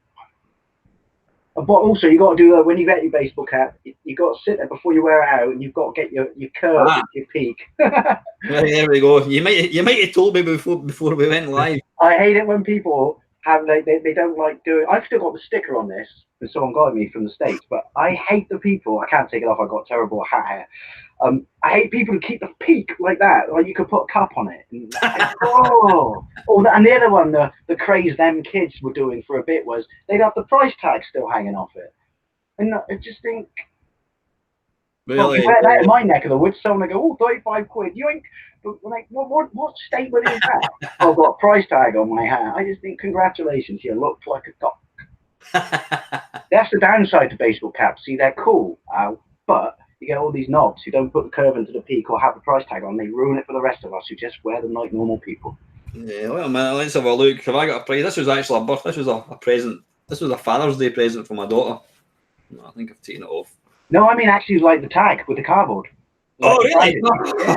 But also, you got to do that when you get your baseball cap. You got to sit there before you wear it out, and you've got to get your curve at your peak. There we go. You might have told me before we went live. I hate it when people they don't like doing. I've still got the sticker on this that someone got me from the States, but I hate the people. I can't take it off. I've got terrible hat hair. I hate people who keep the peak like that. Like you could put a cup on it. And, and the other one, the craze them kids were doing for a bit was they'd have the price tag still hanging off it. And I just think, Well, you wear that in my neck of the woods, someone will go, oh, 35 quid. You ain't, like, what statement is that? Oh, I've got a price tag on my hat. I just think, congratulations, you look like a doc. That's the downside to baseball caps. See, they're cool, but you get all these knobs who don't put the curve into the peak or have the price tag on. They ruin it for the rest of us who just wear them like normal people. Yeah, well, man, let's have a look. Have I got a prize? This was actually a birth. This was a present. This was a Father's Day present for my daughter. I think I've taken it off. No, I mean actually like the tag with the cardboard. Oh, really? Yeah.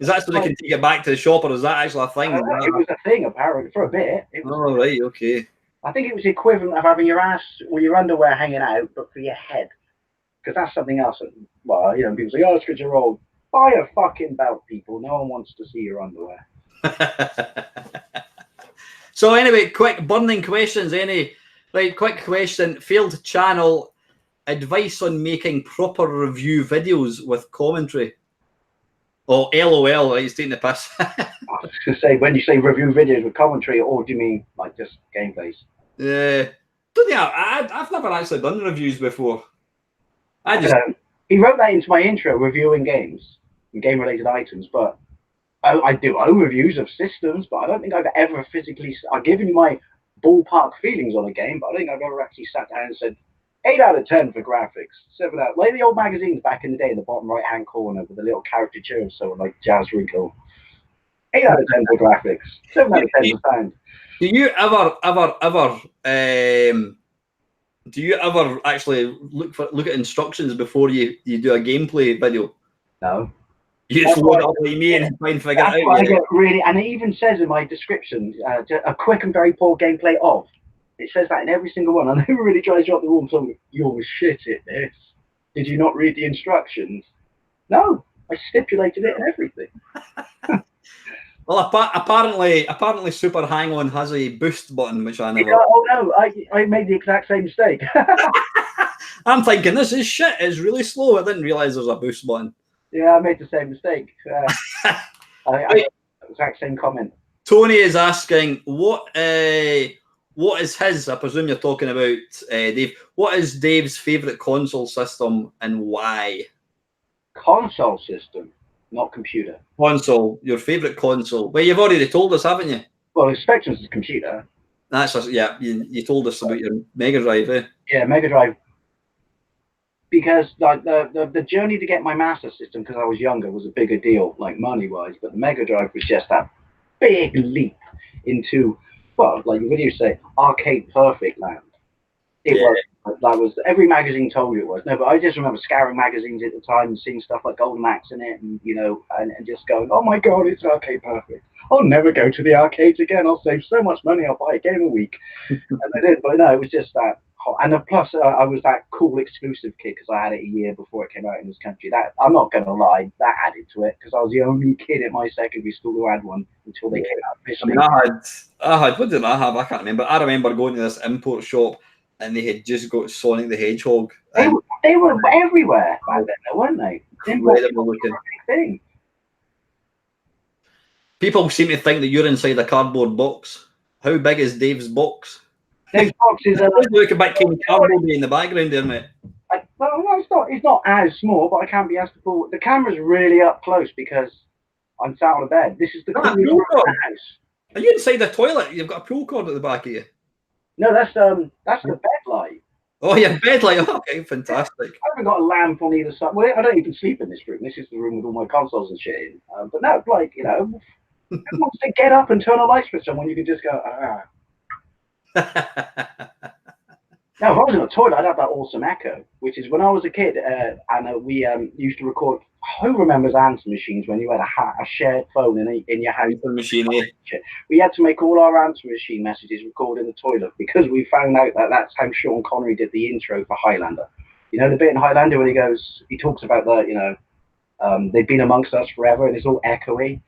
Is that so they can take it back to the shop, or is that actually a thing? It was a thing, apparently, for a bit. Oh, right, okay. I think it was the equivalent of having your ass or your underwear hanging out, but for your head. Because that's something else. Well, you know, people say, oh, it's because you're old. Buy a fucking belt, people. No one wants to see your underwear. So anyway, quick burning questions. Quick question. Failed channel. Advice on making proper review videos with commentary. Oh, LOL, he's taking the piss. I was going to say, when you say review videos with commentary, or do you mean like just gameplays? Yeah. I've never actually done reviews before. He wrote that into my intro, reviewing games and game-related items, but I do overviews of systems, but I don't think I've ever physically... I've given you my ballpark feelings on a game, but I don't think I've ever actually sat down and said, 8 out of 10 for graphics, 7 out. Like the old magazines back in the day, in the bottom right-hand corner with a little caricature of someone like Jazz Rico. 8 out of 10 for graphics, 7 out of 10 for sound. Do you ever actually look at instructions before you do a gameplay video? No. You just load it up like me and try and figure it out. I get really, and it even says in my description, a quick and very poor gameplay of. It says that in every single one. I never really try to drop the ball and tell me, you're shit at this. Did you not read the instructions? No, I stipulated it and everything. Well, apparently Super Hang-On has a boost button, which I never... Oh no, I made the exact same mistake. I'm thinking, this is shit, it's really slow. I didn't realise there's a boost button. Yeah, I made the same mistake. I exact same comment. Tony is asking, what is his, I presume you're talking about Dave, what is Dave's favourite console system and why? Console system, not computer. Console, your favourite console. Well, you've already told us, haven't you? Well, Spectrum's a computer. That's yeah, you told us about your Mega Drive, eh? Yeah, Mega Drive. Because like the journey to get my Master System, because I was younger, was a bigger deal, like money-wise. But the Mega Drive was just that big leap into, well, like the videos say, arcade perfect land. It was, that was, every magazine told you it was. No, but I just remember scouring magazines at the time and seeing stuff like Golden Axe in it, and you know, and just going, oh my god, it's arcade perfect. I'll never go to the arcades again. I'll save so much money. I'll buy a game a week. And I did, but no, it was just that. And plus, I was that cool exclusive kid because I had it a year before it came out in this country. That, I'm not going to lie, that added to it because I was the only kid at my secondary school who had one until they came out officially. I mean, I had, what did I have? I can't remember. I remember going to this import shop and they had just got Sonic the Hedgehog. They were everywhere back then, weren't they? Incredible looking thing. People seem to think that you're inside a cardboard box. How big is Dave's box? Dave's box is look a bit cardboard in the background there, mate. Well, no, it's not as small, but I can't be asked to pull. The camera's really up close because I'm sat on a bed. This is the coolest room in the house. Are you inside the toilet? You've got a pull cord at the back of you. No, that's the bed light. Oh, yeah, bed light. Okay, fantastic. I haven't got a lamp on either side. Well, I don't even sleep in this room. This is the room with all my consoles and shit in. But no, like, you know, who wants to get up and turn a light switch on when you can just go, Now, if I was in a toilet, I'd have that awesome echo, which is when I was a kid, and we used to record. Who remembers answer machines when you had a shared phone in your house? Machine, yeah. We had to make all our answer machine messages record in the toilet because we found out that that's how Sean Connery did the intro for Highlander. You know the bit in Highlander when he talks about the, you know, they've been amongst us forever and it's all echoey.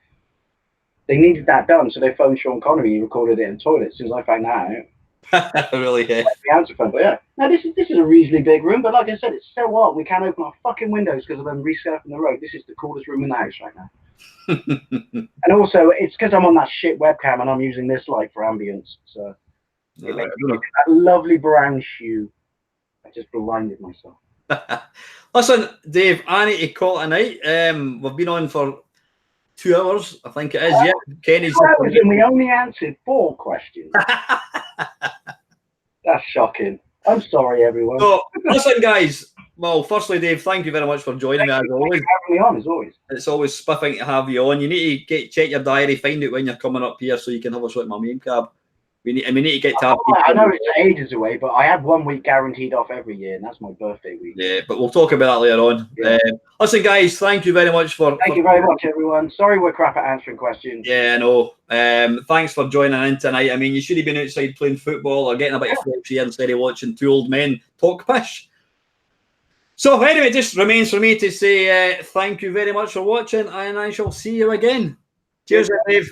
They needed that done, so they phoned Sean Connery. He recorded it in the toilet. As soon as I found that out. Really, yeah. The answer phone, but yeah. Now this is a reasonably big room, but like I said, it's so hot we can't open our fucking windows because of them resurfing the road. This is the coolest room in the house right now. And also, it's because I'm on that shit webcam and I'm using this light for ambience. So it makes that lovely brown hue. I just blinded myself. Listen, Dave, I need to call it a night. We've been on for 2 hours, I think it is. Yeah, Kenny's. And we only answered 4 questions. That's shocking. I'm sorry, everyone. So, listen, guys. Well, firstly, Dave, thank you very much for joining me as always. Having me on, as always. It's always spiffing to have you on. You need to check your diary, find out when you're coming up here, so you can have a shot at my meme cab. We need to get to have. I know it's ages away, but I have 1 week guaranteed off every year, and that's my birthday week. Yeah, but we'll talk about that later on. Yeah. Listen, guys, thank you very much for. Thank you very much, everyone. Sorry we're crap at answering questions. Yeah, I know. Thanks for joining in tonight. I mean, you should have been outside playing football or getting a bit of fresh air instead of watching 2 old men talk pish. So anyway, it just remains for me to say thank you very much for watching, and I shall see you again. Cheers, Dave.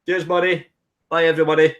Cheers, buddy. Bye, everybody.